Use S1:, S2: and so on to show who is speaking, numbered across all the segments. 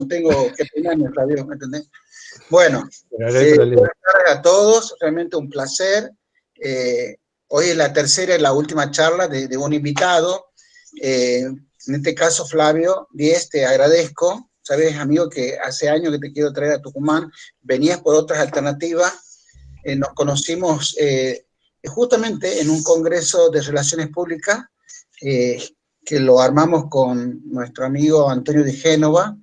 S1: tengo que peinarme, Flavio, ¿me entendés? Bueno,
S2: Pero no hay problema.
S1: buenas tardes a todos, realmente un placer. Hoy es la tercera y la última charla de un invitado. En este caso, Flavio Diez, te agradezco. Sabes, amigo, que hace años que te quiero traer a Tucumán, venías por otras alternativas. Nos conocimos justamente en un congreso de Relaciones Públicas que lo armamos con nuestro amigo Antonio de Génova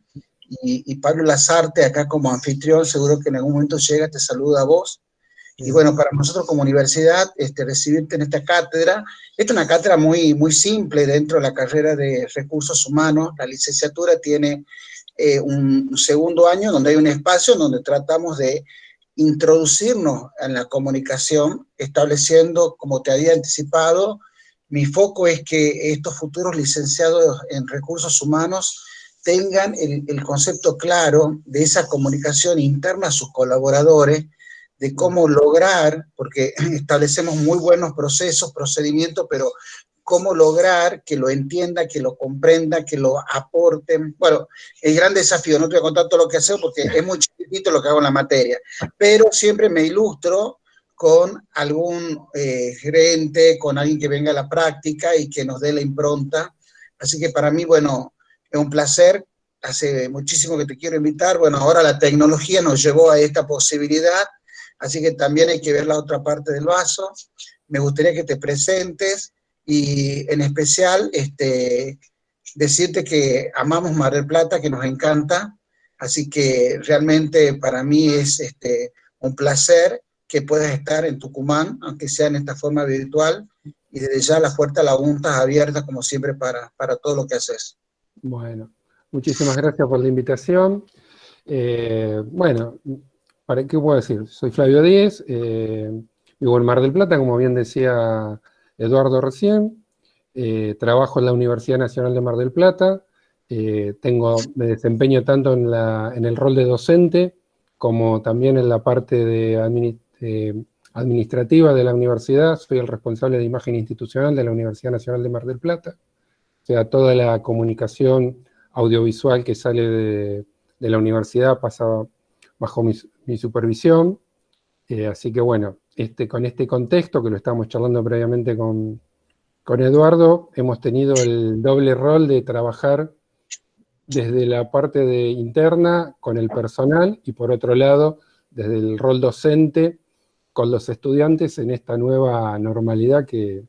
S1: y Pablo Lazarte, acá como anfitrión, seguro que en algún momento llega, te saluda a vos. Y bueno, para nosotros como universidad, recibirte en esta cátedra, esta es una cátedra muy, muy simple dentro de la carrera de recursos humanos. La licenciatura tiene un segundo año donde hay un espacio donde tratamos de introducirnos en la comunicación, estableciendo, como te había anticipado, mi foco es que estos futuros licenciados en recursos humanos tengan el concepto claro de esa comunicación interna a sus colaboradores, de cómo lograr, porque establecemos muy buenos procesos, procedimientos, pero cómo lograr que lo entienda, que lo comprenda, que lo aporten. Bueno, el gran desafío, no te voy a contar todo lo que hacemos porque es muy chiquitito lo que hago en la materia, pero siempre me ilustro con algún gerente, con alguien que venga a la práctica y que nos dé la impronta. Así que para mí, bueno, es un placer. Hace muchísimo que te quiero invitar. Bueno, ahora la tecnología nos llevó a esta posibilidad, así que también hay que ver la otra parte del vaso. Me gustaría que te presentes y en especial decirte que amamos Mar del Plata, que nos encanta, así que realmente para mí es un placer que puedas estar en Tucumán, aunque sea en esta forma virtual, y desde ya las puertas la UNTA abiertas como siempre para todo lo que haces.
S2: Bueno, muchísimas gracias por la invitación. Bueno, ¿para qué puedo decir? Soy Flavio Díez, vivo en Mar del Plata, como bien decía Eduardo recién. Trabajo en la Universidad Nacional de Mar del Plata. Me desempeño tanto en el rol de docente como también en la parte administrativa de la universidad. Soy el responsable de imagen institucional de la Universidad Nacional de Mar del Plata. O sea, toda la comunicación audiovisual que sale de la universidad pasa bajo mi supervisión. Así que bueno, con este contexto que lo estábamos charlando previamente con Eduardo, hemos tenido el doble rol de trabajar desde la parte interna con el personal y por otro lado, desde el rol docente con los estudiantes en esta nueva normalidad que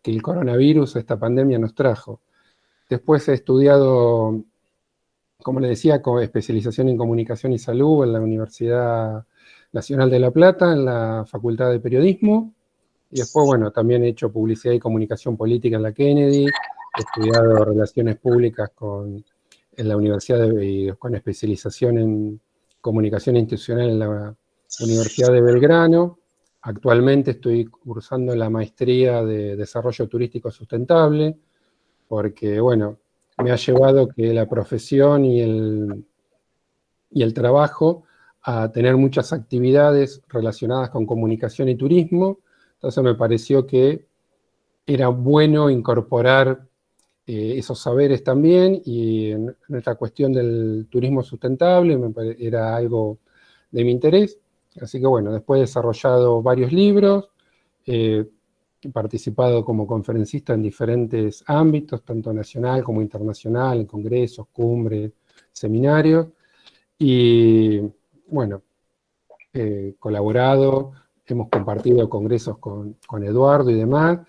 S2: el coronavirus, esta pandemia nos trajo. Después he estudiado, como le decía, con especialización en comunicación y salud en la Universidad Nacional de La Plata, en la Facultad de Periodismo. Y después, bueno, también he hecho publicidad y comunicación política en la Kennedy, he estudiado relaciones públicas en la Universidad con especialización en comunicación institucional en la Universidad de Belgrano. Actualmente estoy cursando la maestría de Desarrollo Turístico Sustentable, porque, bueno, me ha llevado que la profesión y el trabajo a tener muchas actividades relacionadas con comunicación y turismo. Entonces me pareció que era bueno incorporar esos saberes también, y en esta cuestión del turismo sustentable era algo de mi interés. Así que bueno, después he desarrollado varios libros, he participado como conferencista en diferentes ámbitos, tanto nacional como internacional, en congresos, cumbres, seminarios, y bueno, colaborado, hemos compartido congresos con Eduardo y demás.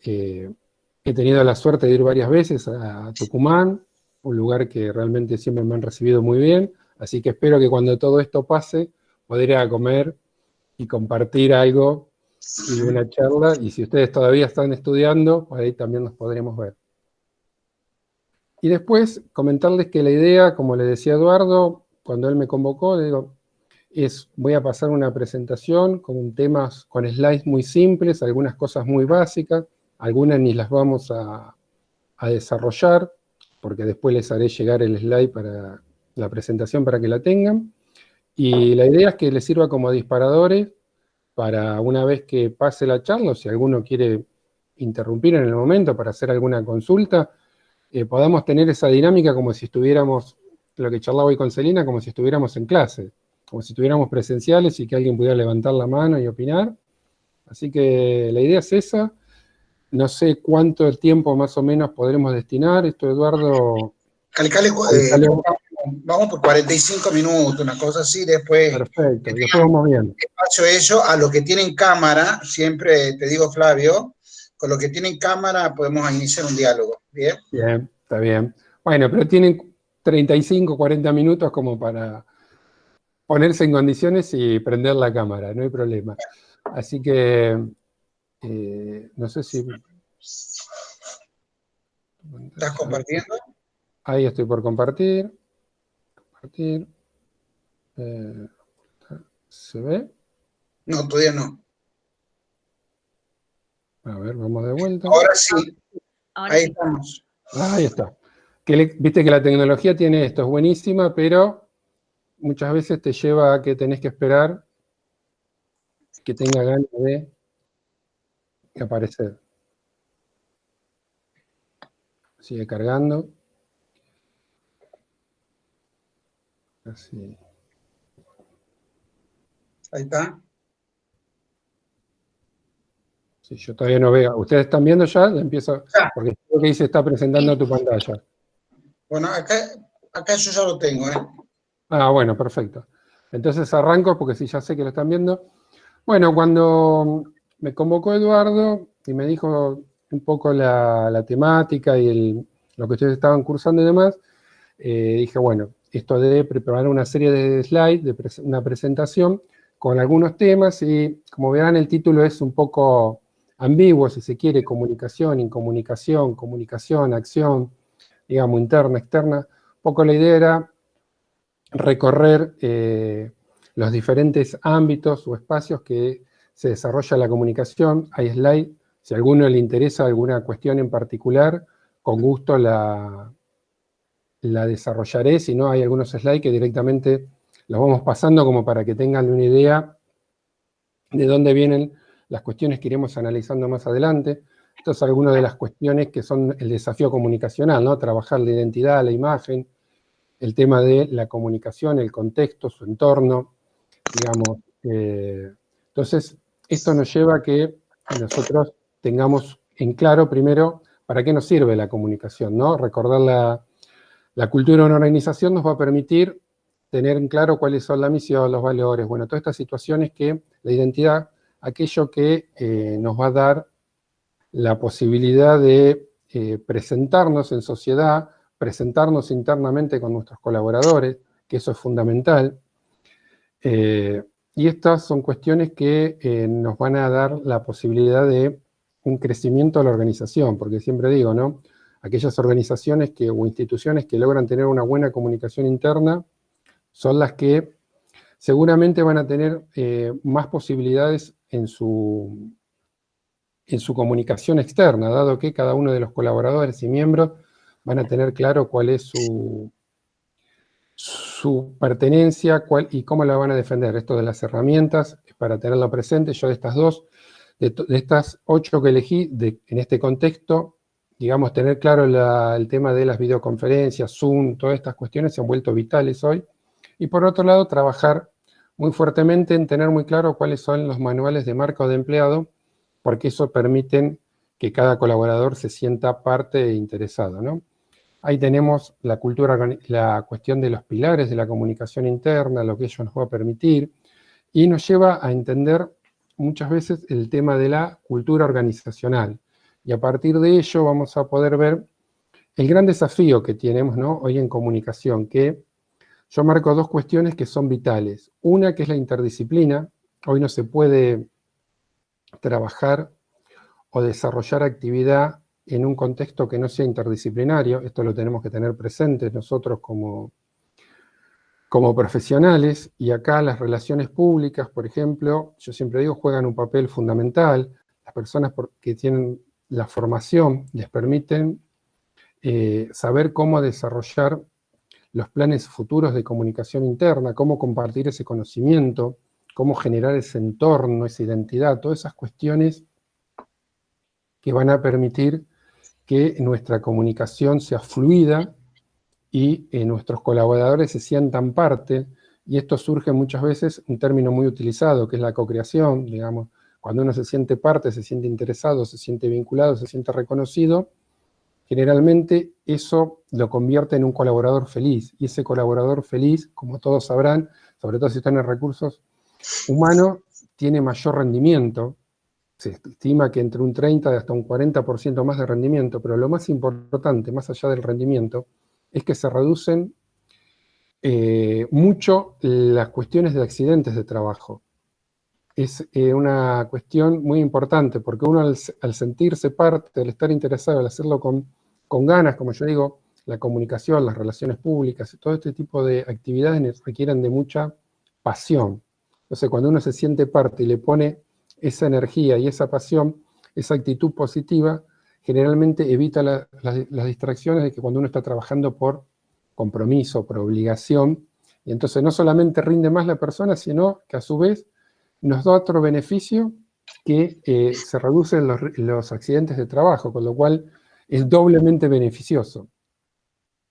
S2: He tenido la suerte de ir varias veces a Tucumán, un lugar que realmente siempre me han recibido muy bien, así que espero que cuando todo esto pase, poder ir a comer y compartir algo y una charla, y si ustedes todavía están estudiando, por ahí también nos podremos ver. Y después comentarles que la idea, como le decía Eduardo, cuando él me convocó, le digo, voy a pasar una presentación con temas, con slides muy simples, algunas cosas muy básicas, algunas ni las vamos a desarrollar, porque después les haré llegar el slide para la presentación para que la tengan. Y la idea es que les sirva como disparadores para una vez que pase la charla, o si alguno quiere interrumpir en el momento para hacer alguna consulta, podamos tener esa dinámica como si estuviéramos lo que charlaba hoy con Celina, como si estuviéramos en clase, como si estuviéramos presenciales y que alguien pudiera levantar la mano y opinar. Así que la idea es esa. No sé cuánto tiempo más o menos podremos destinar. Esto, Eduardo.
S1: Calcale, vamos por 45 minutos, una cosa así, después
S2: Perfecto, después vamos bien.
S1: espacio ello, a los que tienen cámara, siempre te digo, Flavio, con los que tienen cámara podemos iniciar un diálogo, ¿bien?
S2: Bien, está bien. Bueno, pero tienen 35, 40 minutos como para ponerse en condiciones y prender la cámara, no hay problema. Así que, no sé si...
S1: ¿Estás compartiendo?
S2: Ahí estoy por compartir. Compartir. ¿Se ve?
S1: No, todavía no.
S2: A ver, vamos de vuelta.
S1: Ahora sí. Ahí estamos.
S2: Ahí está. Viste que la tecnología tiene esto, es buenísima, pero muchas veces te lleva a que tenés que esperar que tenga ganas de aparecer. Sigue cargando. Así.
S1: Ahí está.
S2: Sí, yo todavía no veo. ¿Ustedes están viendo ya? Empiezo, porque creo que dice está presentando tu pantalla.
S1: Bueno, acá yo ya lo tengo, ¿eh?
S2: Ah, bueno, perfecto. Entonces arranco porque sí, ya sé que lo están viendo. Bueno, cuando me convocó Eduardo y me dijo un poco la temática y lo que ustedes estaban cursando y demás, dije, bueno, esto de preparar una serie de slides, una presentación con algunos temas y como verán el título es un poco ambiguo, si se quiere, comunicación, incomunicación, comunicación, acción, digamos, interna, externa. Un poco la idea era recorrer los diferentes ámbitos o espacios que se desarrolla la comunicación. Hay slide, si a alguno le interesa alguna cuestión en particular, con gusto la desarrollaré, si no hay algunos slides que directamente los vamos pasando como para que tengan una idea de dónde vienen las cuestiones que iremos analizando más adelante. Estas son algunas de las cuestiones que son el desafío comunicacional, ¿no? Trabajar la identidad, la imagen, el tema de la comunicación, el contexto, su entorno, digamos. Entonces, esto nos lleva a que nosotros tengamos en claro primero para qué nos sirve la comunicación, ¿no? Recordar la cultura de una organización nos va a permitir tener en claro cuáles son la misión, los valores, bueno, todas estas situaciones que la identidad, aquello que nos va a dar la posibilidad de presentarnos en sociedad, presentarnos internamente con nuestros colaboradores, que eso es fundamental. Y estas son cuestiones que nos van a dar la posibilidad de un crecimiento de la organización, porque siempre digo, ¿no? Aquellas organizaciones o instituciones que logran tener una buena comunicación interna son las que seguramente van a tener más posibilidades en su comunicación externa, dado que cada uno de los colaboradores y miembros van a tener claro cuál es su pertenencia y cómo la van a defender. Esto de las herramientas, para tenerlo presente, yo de estas 8 que elegí, en este contexto, digamos, tener claro el tema de las videoconferencias, Zoom, todas estas cuestiones se han vuelto vitales hoy. Y por otro lado, trabajar muy fuertemente en tener muy claro cuáles son los manuales de marca de empleado, porque eso permite que cada colaborador se sienta parte e interesado, ¿no? Ahí tenemos la cuestión de los pilares de la comunicación interna, lo que ello nos va a permitir, y nos lleva a entender muchas veces el tema de la cultura organizacional. Y a partir de ello vamos a poder ver el gran desafío que tenemos, ¿no?, hoy en comunicación, que yo marco 2 cuestiones que son vitales. Una que es la interdisciplina. Hoy no se puede trabajar o desarrollar actividad en un contexto que no sea interdisciplinario. Esto lo tenemos que tener presente nosotros como profesionales, y acá las relaciones públicas, por ejemplo, yo siempre digo, juegan un papel fundamental. Las personas que tienen la formación les permiten saber cómo desarrollar los planes futuros de comunicación interna, cómo compartir ese conocimiento, cómo generar ese entorno, esa identidad, todas esas cuestiones que van a permitir que nuestra comunicación sea fluida y nuestros colaboradores se sientan parte, y esto surge muchas veces, un término muy utilizado, que es la cocreación, digamos, cuando uno se siente parte, se siente interesado, se siente vinculado, se siente reconocido, generalmente eso lo convierte en un colaborador feliz, y ese colaborador feliz, como todos sabrán, sobre todo si están en recursos humanos, tiene mayor rendimiento. Se estima que entre un 30 y hasta un 40% más de rendimiento, pero lo más importante, más allá del rendimiento, es que se reducen mucho las cuestiones de accidentes de trabajo. Es una cuestión muy importante, porque uno al sentirse parte, al estar interesado, al hacerlo con ganas, como yo digo, la comunicación, las relaciones públicas, todo este tipo de actividades requieren de mucha pasión. Entonces, cuando uno se siente parte y le pone esa energía y esa pasión, esa actitud positiva, generalmente evita las distracciones de que cuando uno está trabajando por compromiso, por obligación, y entonces no solamente rinde más la persona, sino que a su vez nos da otro beneficio, que se reducen los accidentes de trabajo, con lo cual es doblemente beneficioso.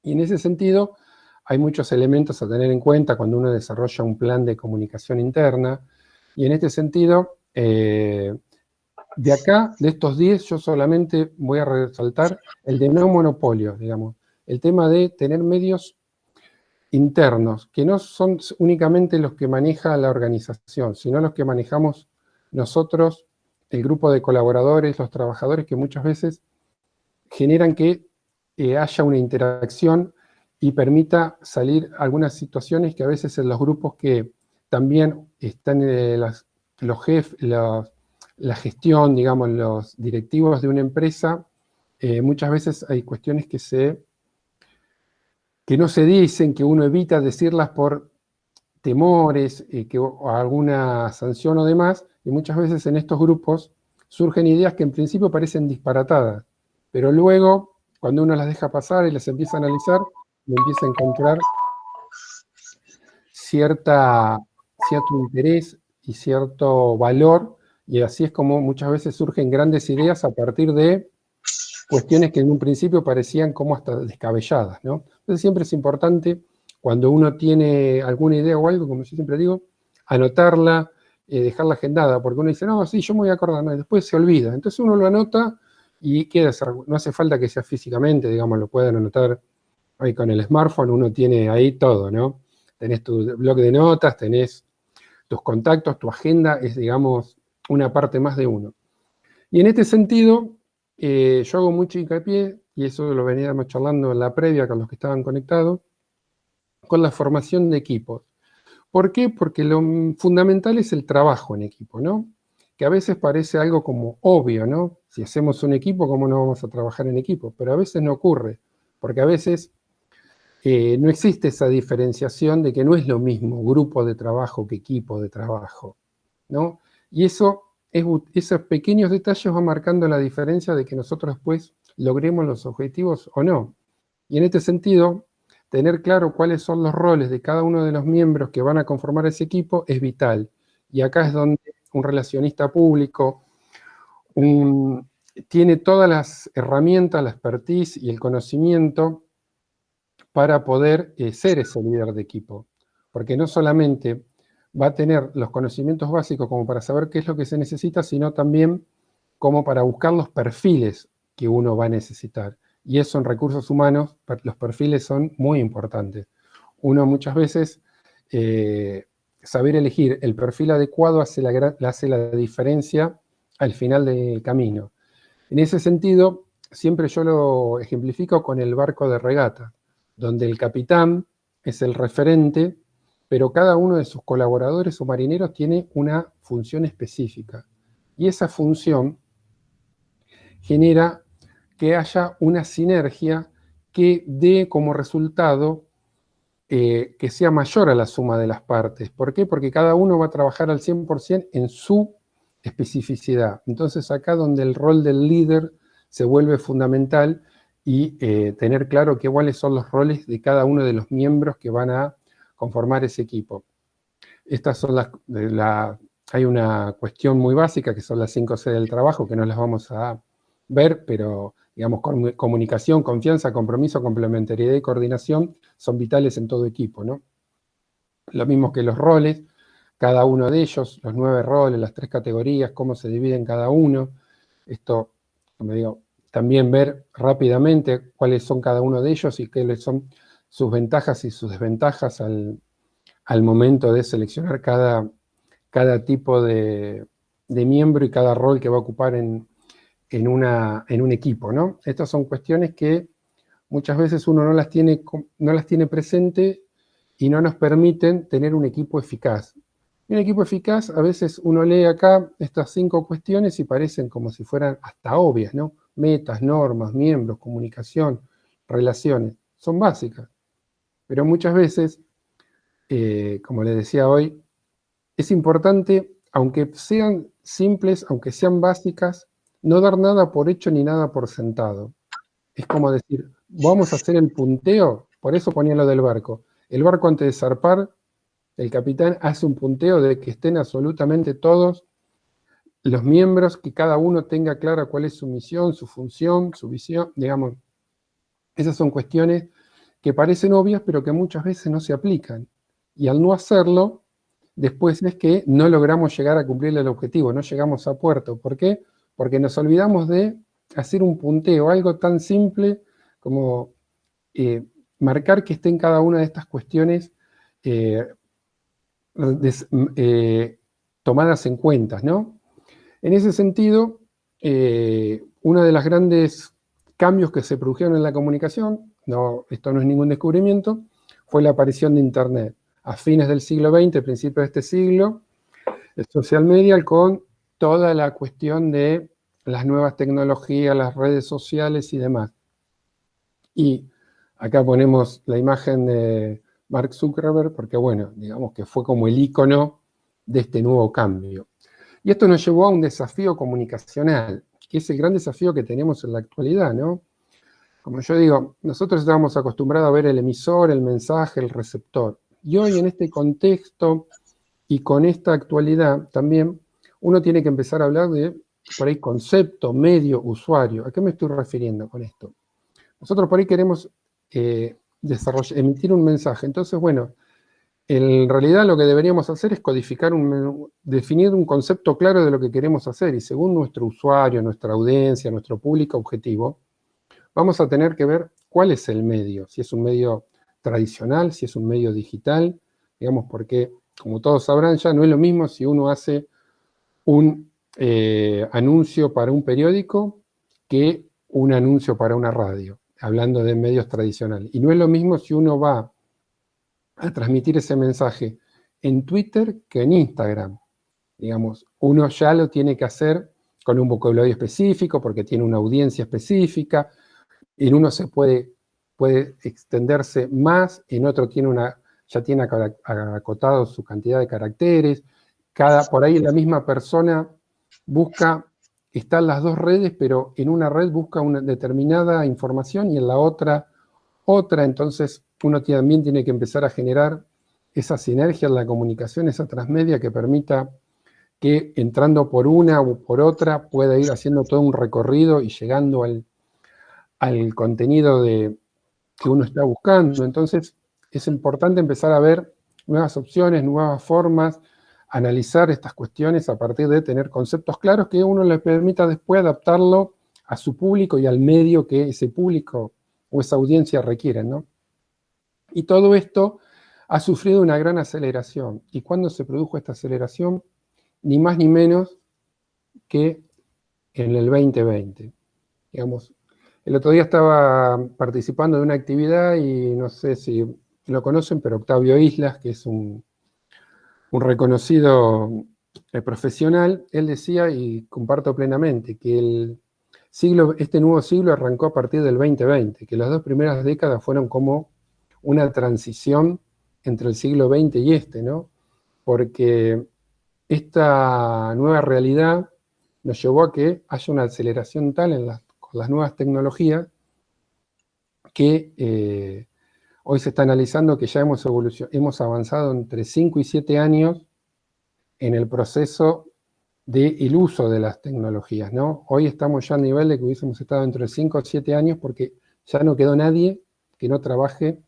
S2: Y en ese sentido, hay muchos elementos a tener en cuenta cuando uno desarrolla un plan de comunicación interna, y en este sentido, de acá, de estos 10, yo solamente voy a resaltar el de no monopolio, digamos, el tema de tener medios internos, que no son únicamente los que maneja la organización, sino los que manejamos nosotros, el grupo de colaboradores, los trabajadores, que muchas veces generan que haya una interacción y permita salir algunas situaciones que a veces en los grupos que también están los jefes, la gestión, digamos, los directivos de una empresa, muchas veces hay cuestiones que no se dicen, que uno evita decirlas por temores, o alguna sanción o demás, y muchas veces en estos grupos surgen ideas que en principio parecen disparatadas, pero luego, cuando uno las deja pasar y las empieza a analizar, le empieza a encontrar cierto interés y cierto valor, y así es como muchas veces surgen grandes ideas a partir de cuestiones que en un principio parecían como hasta descabelladas, ¿no? Entonces siempre es importante, cuando uno tiene alguna idea o algo, como yo siempre digo, anotarla, dejarla agendada, porque uno dice, no, sí, yo me voy a acordar, no, y después se olvida. Entonces uno lo anota y queda, no hace falta que sea físicamente, digamos, lo pueden anotar ahí con el smartphone, uno tiene ahí todo, ¿no? Tenés tu bloc de notas, tenés tus contactos, tu agenda, es, digamos, una parte más de uno. Y en este sentido, yo hago mucho hincapié, y eso lo veníamos charlando en la previa con los que estaban conectados, con la formación de equipos. ¿Por qué? Porque lo fundamental es el trabajo en equipo, ¿no? Que a veces parece algo como obvio, ¿no? Si hacemos un equipo, ¿cómo no vamos a trabajar en equipo? Pero a veces no ocurre, porque a veces no existe esa diferenciación de que no es lo mismo grupo de trabajo que equipo de trabajo, ¿no? Y esos pequeños detalles van marcando la diferencia de que nosotros después logremos los objetivos o no. Y en este sentido, tener claro cuáles son los roles de cada uno de los miembros que van a conformar ese equipo es vital. Y acá es donde un relacionista público tiene todas las herramientas, la expertise y el conocimiento para poder ser ese líder de equipo. Porque no solamente va a tener los conocimientos básicos como para saber qué es lo que se necesita, sino también como para buscar los perfiles que uno va a necesitar. Y eso en recursos humanos, los perfiles son muy importantes. Uno muchas veces, saber elegir el perfil adecuado hace la diferencia al final del camino. En ese sentido, siempre yo lo ejemplifico con el barco de regata, donde el capitán es el referente, pero cada uno de sus colaboradores o marineros tiene una función específica. Y esa función genera que haya una sinergia que dé como resultado que sea mayor a la suma de las partes. ¿Por qué? Porque cada uno va a trabajar al 100% en su especificidad. Entonces acá donde el rol del líder se vuelve fundamental, y tener claro cuáles son los roles de cada uno de los miembros que van a conformar ese equipo. Estas son hay una cuestión muy básica que son las 5 C del trabajo, que no las vamos a ver, pero Digamos, comunicación, confianza, compromiso, complementariedad y coordinación son vitales en todo equipo, ¿no? Lo mismo que los roles, cada uno de ellos, los 9 roles, las 3 categorías, cómo se dividen cada uno. Esto, como digo, también ver rápidamente cuáles son cada uno de ellos y cuáles son sus ventajas y sus desventajas al momento de seleccionar cada tipo de miembro y cada rol que va a ocupar en un equipo, ¿no? Estas son cuestiones que muchas veces uno no las tiene presente y no nos permiten tener un equipo eficaz. Un equipo eficaz, a veces uno lee acá estas 5 cuestiones y parecen como si fueran hasta obvias, ¿no? Metas, normas, miembros, comunicación, relaciones, son básicas. Pero muchas veces, como les decía hoy, es importante, aunque sean simples, aunque sean básicas, no dar nada por hecho ni nada por sentado. Es como decir, vamos a hacer el punteo, por eso ponía lo del barco. El barco antes de zarpar, el capitán hace un punteo de que estén absolutamente todos los miembros, que cada uno tenga clara cuál es su misión, su función, su visión, digamos. Esas son cuestiones que parecen obvias, pero que muchas veces no se aplican. Y al no hacerlo, después es que no logramos llegar a cumplir el objetivo, no llegamos a puerto. ¿Por qué? Porque nos olvidamos de hacer un punteo, algo tan simple como marcar que estén cada una de estas cuestiones tomadas en cuenta, ¿no? En ese sentido, uno de los grandes cambios que se produjeron en la comunicación, esto no es ningún descubrimiento, fue la aparición de Internet. A fines del siglo XX, principios de este siglo, el social media con toda la cuestión de las nuevas tecnologías, las redes sociales y demás. Y acá ponemos la imagen de Mark Zuckerberg, porque bueno, digamos que fue como el ícono de este nuevo cambio. Y esto nos llevó a un desafío comunicacional, que es el gran desafío que tenemos en la actualidad, ¿no? Como yo digo, nosotros estábamos acostumbrados a ver el emisor, el mensaje, el receptor. Y hoy en este contexto y con esta actualidad también, uno tiene que empezar a hablar de, por ahí, concepto, medio, usuario. ¿A qué me estoy refiriendo con esto? Nosotros por ahí queremos emitir un mensaje. Entonces, bueno, en realidad lo que deberíamos hacer es codificar, definir un concepto claro de lo que queremos hacer y según nuestro usuario, nuestra audiencia, nuestro público objetivo, vamos a tener que ver cuál es el medio, si es un medio tradicional, si es un medio digital, digamos, porque como todos sabrán ya, no es lo mismo si uno hace un anuncio para un periódico que un anuncio para una radio, hablando de medios tradicionales. Y no es lo mismo si uno va a transmitir ese mensaje en Twitter que en Instagram. Digamos, uno ya lo tiene que hacer con un vocabulario específico porque tiene una audiencia específica, en uno se puede extenderse más, en otro ya tiene acotado su cantidad de caracteres, por ahí la misma persona está en las 2 redes, pero en una red busca una determinada información y en la otra, entonces uno también tiene que empezar a generar esa sinergia en la comunicación, esa transmedia que permita que entrando por una o por otra pueda ir haciendo todo un recorrido y llegando al contenido que uno está buscando. Entonces es importante empezar a ver nuevas opciones, nuevas formas, analizar estas cuestiones a partir de tener conceptos claros que uno le permita después adaptarlo a su público y al medio que ese público o esa audiencia requieren, ¿no? Y todo esto ha sufrido una gran aceleración. ¿Y cuándo se produjo esta aceleración? Ni más ni menos que en el 2020. Digamos, el otro día estaba participando de una actividad y no sé si lo conocen, pero Octavio Islas, que es un reconocido profesional, él decía, y comparto plenamente, que este nuevo siglo arrancó a partir del 2020, que las 2 primeras décadas fueron como una transición entre el siglo XX y este, ¿no? Porque esta nueva realidad nos llevó a que haya una aceleración tal con las nuevas tecnologías que hoy se está analizando que ya hemos avanzado entre 5 y 7 años en el proceso del uso de las tecnologías, ¿no? Hoy estamos ya a nivel de que hubiésemos estado dentro de 5 o 7 años porque ya no quedó nadie que no trabaje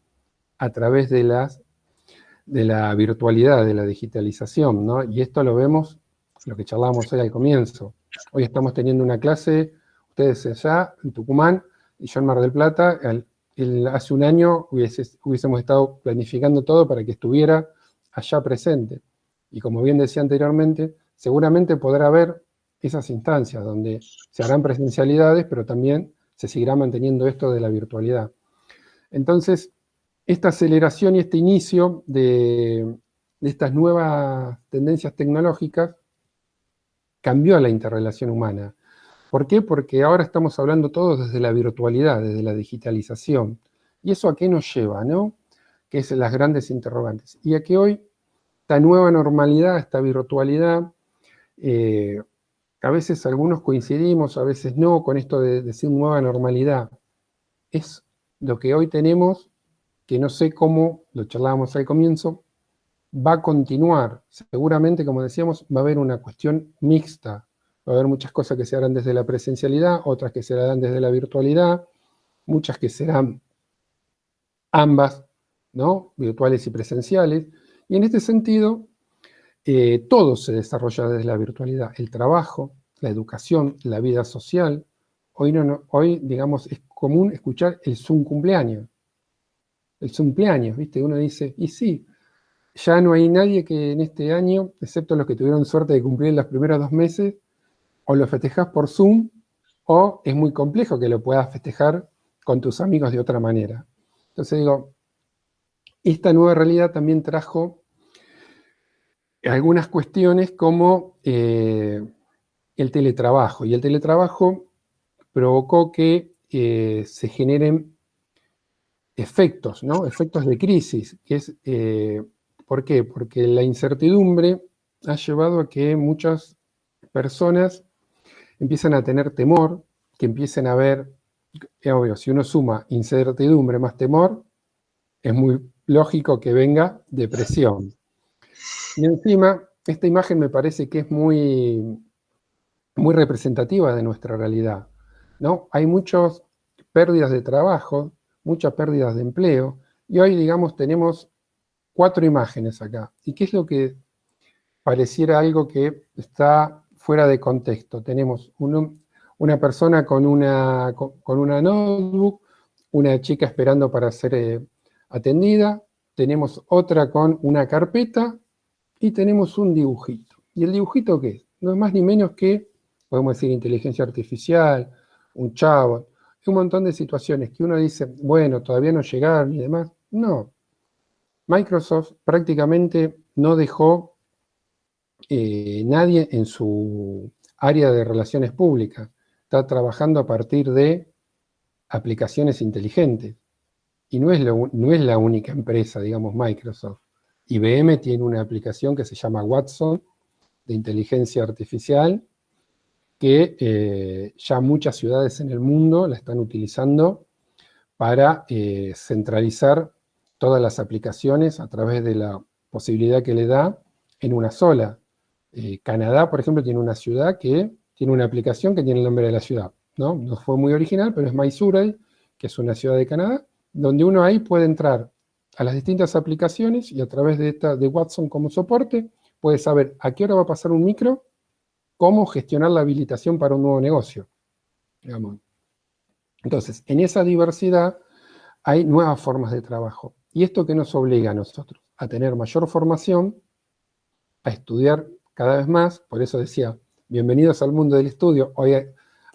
S2: a través de la virtualidad, de la digitalización, ¿no? Y esto lo vemos, lo que charlábamos hoy al comienzo. Hoy estamos teniendo una clase, ustedes allá, en Tucumán, y yo en Mar del Plata. Hace un año hubiésemos estado planificando todo para que estuviera allá presente. Y como bien decía anteriormente, seguramente podrá haber esas instancias donde se harán presencialidades, pero también se seguirá manteniendo esto de la virtualidad. Entonces, esta aceleración y este inicio de estas nuevas tendencias tecnológicas cambió la interrelación humana. ¿Por qué? Porque ahora estamos hablando todos desde la virtualidad, desde la digitalización. ¿Y eso a qué nos lleva, no? Que es las grandes interrogantes. Y a que hoy esta nueva normalidad, esta virtualidad, a veces algunos coincidimos, a veces no, con esto de decir nueva normalidad. Es lo que hoy tenemos, que no sé cómo, lo charlábamos al comienzo, va a continuar. Seguramente, como decíamos, va a haber una cuestión mixta. Va a haber muchas cosas que se harán desde la presencialidad, otras que se harán desde la virtualidad, muchas que serán ambas, ¿no? Virtuales y presenciales. Y en este sentido, todo se desarrolla desde la virtualidad. El trabajo, la educación, la vida social. Hoy, digamos, es común escuchar el Zoom cumpleaños. El Zoom cumpleaños, ¿viste? Uno dice, y sí, ya no hay nadie que en este año, excepto los que tuvieron suerte de cumplir los primeros 2 meses, o lo festejás por Zoom, o es muy complejo que lo puedas festejar con tus amigos de otra manera. Entonces digo, esta nueva realidad también trajo algunas cuestiones como el teletrabajo. Y el teletrabajo provocó que se generen efectos, ¿no? Efectos de crisis, que es, ¿por qué? Porque la incertidumbre ha llevado a que muchas personas empiezan a tener temor, que empiecen a ver, es obvio, si uno suma incertidumbre más temor, es muy lógico que venga depresión. Y encima, esta imagen me parece que es muy, muy representativa de nuestra realidad, ¿no? Hay muchas pérdidas de trabajo, muchas pérdidas de empleo, y hoy, digamos, tenemos 4 imágenes acá. ¿Y qué es lo que pareciera algo que está fuera de contexto? Tenemos una persona con una notebook, una chica esperando para ser atendida, tenemos otra con una carpeta y tenemos un dibujito. ¿Y el dibujito qué es? No es más ni menos que, podemos decir, inteligencia artificial, un chatbot, un montón de situaciones que uno dice, bueno, todavía no llegaron y demás. No. Microsoft prácticamente no dejó nadie en su área de relaciones públicas. Está trabajando a partir de aplicaciones inteligentes. Y no es la única empresa, digamos, Microsoft. IBM tiene una aplicación que se llama Watson, de inteligencia artificial, que ya muchas ciudades en el mundo la están utilizando para centralizar todas las aplicaciones a través de la posibilidad que le da en una sola. Canadá, por ejemplo, tiene una ciudad que tiene una aplicación que tiene el nombre de la ciudad, ¿no? No fue muy original, pero es Mysore, que es una ciudad de Canadá, donde uno ahí puede entrar a las distintas aplicaciones y a través de Watson como soporte, puede saber a qué hora va a pasar un micro, cómo gestionar la habilitación para un nuevo negocio, digamos. Entonces, en esa diversidad hay nuevas formas de trabajo. ¿Y esto qué nos obliga a nosotros? A tener mayor formación, a estudiar cada vez más. Por eso decía, bienvenidos al mundo del estudio. Hoy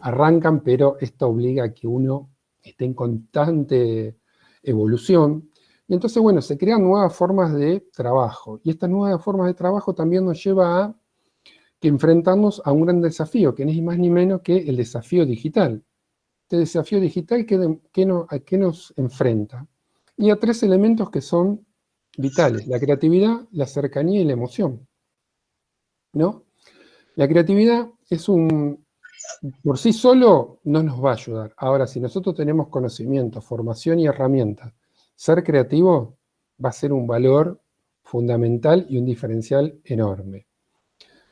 S2: arrancan, pero esto obliga a que uno esté en constante evolución. Y entonces, bueno, se crean nuevas formas de trabajo. Y estas nuevas formas de trabajo también nos lleva a que enfrentarnos a un gran desafío, que no es más ni menos que el desafío digital. Este desafío digital, ¿a qué nos enfrenta? Y a 3 elementos que son vitales: la creatividad, la cercanía y la emoción, ¿no? La creatividad por sí solo no nos va a ayudar. Ahora, si nosotros tenemos conocimiento, formación y herramientas, ser creativo va a ser un valor fundamental y un diferencial enorme.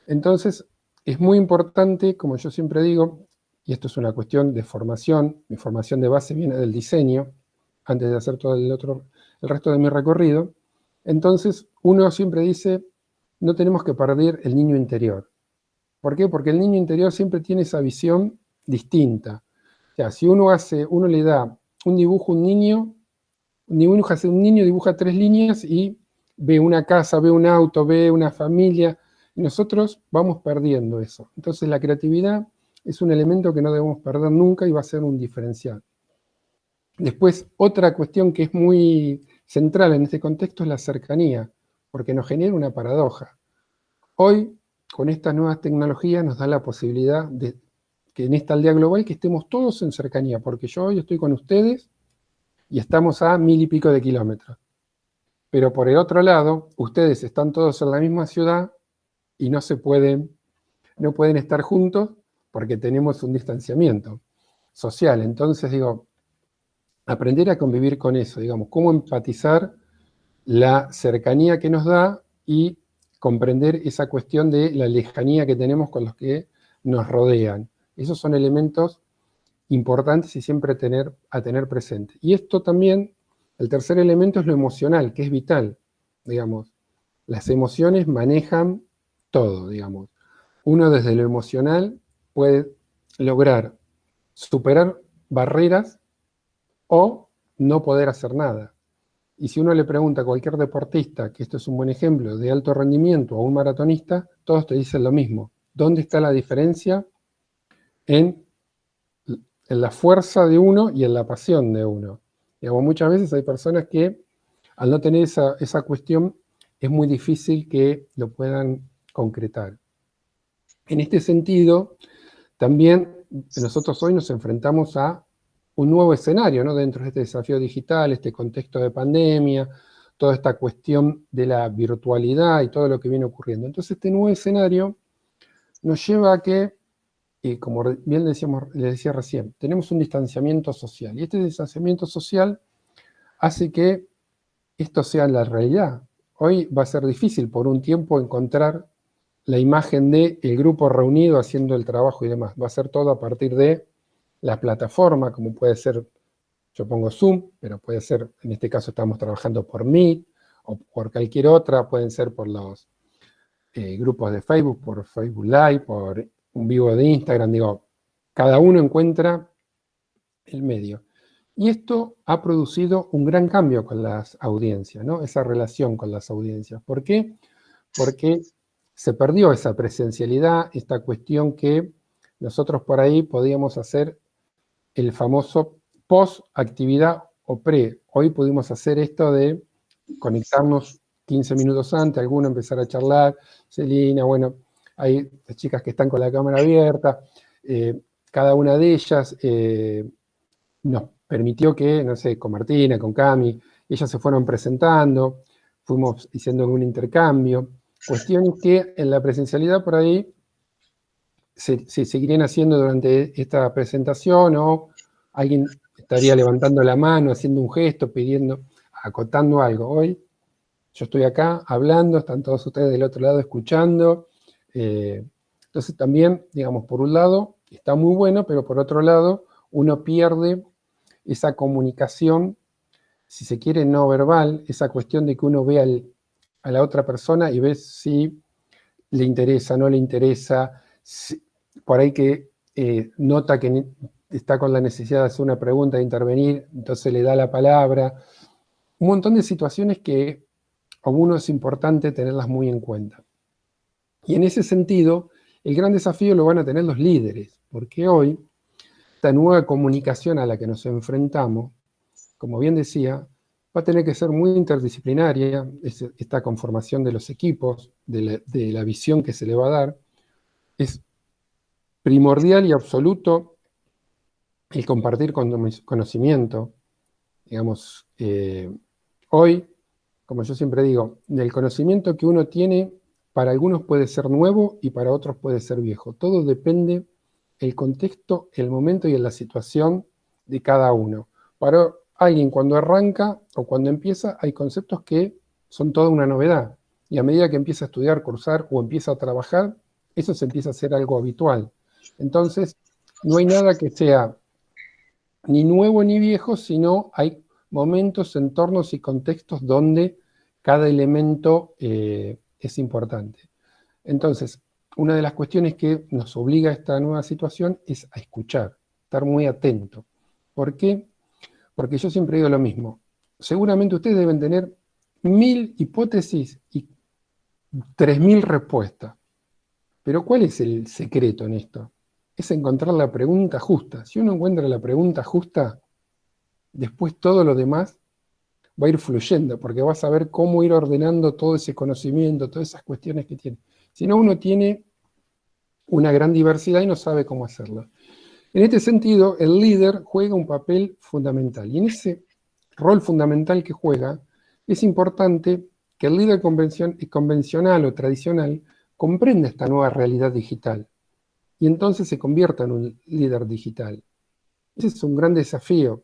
S2: Entonces, es muy importante, como yo siempre digo, y esto es una cuestión de formación, mi formación de base viene del diseño, antes de hacer todo el resto de mi recorrido, entonces uno siempre dice, no tenemos que perder el niño interior. ¿Por qué? Porque el niño interior siempre tiene esa visión distinta. O sea, si uno le da un dibujo a un niño dibuja 3 líneas y ve una casa, ve un auto, ve una familia, y nosotros vamos perdiendo eso. Entonces la creatividad es un elemento que no debemos perder nunca y va a ser un diferencial. Después, otra cuestión que es muy central en este contexto es la cercanía, porque nos genera una paradoja. Hoy, con estas nuevas tecnologías, nos da la posibilidad de que en esta aldea global que estemos todos en cercanía, porque yo hoy estoy con ustedes y estamos a 1000 y pico de kilómetros. Pero por el otro lado, ustedes están todos en la misma ciudad y no pueden estar juntos porque tenemos un distanciamiento social. Entonces, digo, aprender a convivir con eso, digamos, cómo empatizar la cercanía que nos da y comprender esa cuestión de la lejanía que tenemos con los que nos rodean. Esos son elementos importantes y siempre a tener presente. Y esto también, el tercer elemento es lo emocional, que es vital, digamos. Las emociones manejan todo, digamos. Uno desde lo emocional puede lograr superar barreras o no poder hacer nada. Y si uno le pregunta a cualquier deportista, que esto es un buen ejemplo, de alto rendimiento o un maratonista, todos te dicen lo mismo. ¿Dónde está la diferencia en la fuerza de uno y en la pasión de uno? Digamos, muchas veces hay personas que al no tener esa cuestión es muy difícil que lo puedan concretar. En este sentido, también nosotros hoy nos enfrentamos a un nuevo escenario, ¿no? Dentro de este desafío digital, este contexto de pandemia, toda esta cuestión de la virtualidad y todo lo que viene ocurriendo. Entonces, este nuevo escenario nos lleva a que, como bien le decía recién, tenemos un distanciamiento social. Y este distanciamiento social hace que esto sea la realidad. Hoy va a ser difícil por un tiempo encontrar la imagen del grupo reunido haciendo el trabajo y demás. Va a ser todo a partir de la plataforma, como puede ser, yo pongo Zoom, pero puede ser, en este caso estamos trabajando por Meet, o por cualquier otra, pueden ser por los grupos de Facebook, por Facebook Live, por un vivo de Instagram, digo, cada uno encuentra el medio. Y esto ha producido un gran cambio con las audiencias, ¿no? Esa relación con las audiencias. ¿Por qué? Porque se perdió esa presencialidad, esta cuestión que nosotros por ahí podíamos hacer el famoso post-actividad o pre. Hoy pudimos hacer esto de conectarnos 15 minutos antes, alguno empezar a charlar, Celina, bueno, hay chicas que están con la cámara abierta, cada una de ellas nos permitió que, no sé, con Martina, con Cami, ellas se fueron presentando, fuimos haciendo un intercambio, cuestiones que en la presencialidad por ahí se seguirían haciendo durante esta presentación o alguien estaría levantando la mano, haciendo un gesto, pidiendo, acotando algo. Hoy yo estoy acá hablando, están todos ustedes del otro lado escuchando. Entonces también, digamos, por un lado está muy bueno, pero por otro lado uno pierde esa comunicación, si se quiere, no verbal, esa cuestión de que uno ve a la otra persona y ve si le interesa, no le interesa, si, por ahí que nota que está con la necesidad de hacer una pregunta, de intervenir, entonces le da la palabra. Un montón de situaciones que a uno es importante tenerlas muy en cuenta. Y en ese sentido, el gran desafío lo van a tener los líderes, porque hoy esta nueva comunicación a la que nos enfrentamos, como bien decía, va a tener que ser muy interdisciplinaria, esta conformación de los equipos, de la visión que se le va a dar. Es primordial y absoluto el compartir conocimiento. Digamos, hoy, como yo siempre digo, el conocimiento que uno tiene, para algunos puede ser nuevo y para otros puede ser viejo. Todo depende del contexto, el momento y en la situación de cada uno. Para alguien cuando arranca o cuando empieza, hay conceptos que son toda una novedad. Y a medida que empieza a estudiar, cursar o empieza a trabajar, eso se empieza a hacer algo habitual. Entonces, no hay nada que sea ni nuevo ni viejo, sino hay momentos, entornos y contextos donde cada elemento es importante. Entonces, una de las cuestiones que nos obliga a esta nueva situación es a escuchar, estar muy atento. ¿Por qué? Porque yo siempre digo lo mismo. Seguramente ustedes deben tener 1000 hipótesis y 3000 respuestas. Pero ¿cuál es el secreto en esto? Es encontrar la pregunta justa. Si uno encuentra la pregunta justa, después todo lo demás va a ir fluyendo, porque va a saber cómo ir ordenando todo ese conocimiento, todas esas cuestiones que tiene. Si no, uno tiene una gran diversidad y no sabe cómo hacerlo. En este sentido, el líder juega un papel fundamental. Y en ese rol fundamental que juega, es importante que el líder convencional o tradicional comprenda esta nueva realidad digital y entonces se convierta en un líder digital. Ese es un gran desafío.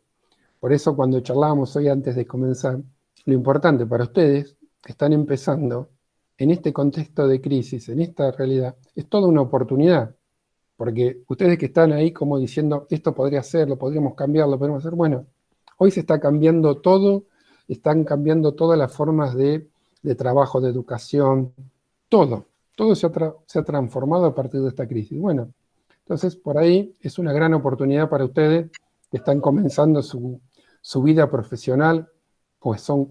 S2: Por eso cuando charlábamos hoy antes de comenzar, lo importante para ustedes que están empezando en este contexto de crisis, en esta realidad, es toda una oportunidad. Porque ustedes que están ahí como diciendo, esto podría ser, lo podríamos cambiar, lo podríamos hacer, bueno, hoy se está cambiando todo, están cambiando todas las formas de trabajo, de educación, todo se ha transformado a partir de esta crisis. Bueno, entonces por ahí es una gran oportunidad para ustedes que están comenzando su vida profesional, pues o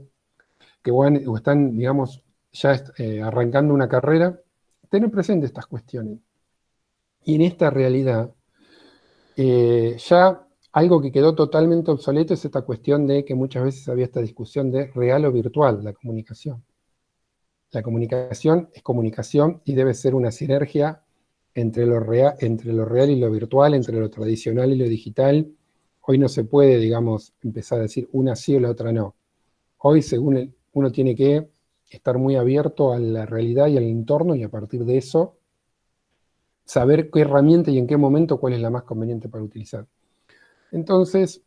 S2: están, digamos, ya arrancando una carrera, tener presente estas cuestiones. Y en esta realidad, ya algo que quedó totalmente obsoleto es esta cuestión de que muchas veces había esta discusión de real o virtual, la comunicación. La comunicación es comunicación y debe ser una sinergia entre lo real y lo virtual, entre lo tradicional y lo digital. Hoy no se puede, digamos, empezar a decir una sí o la otra no. Hoy, según uno tiene que estar muy abierto a la realidad y al entorno y a partir de eso saber qué herramienta y en qué momento cuál es la más conveniente para utilizar. Entonces,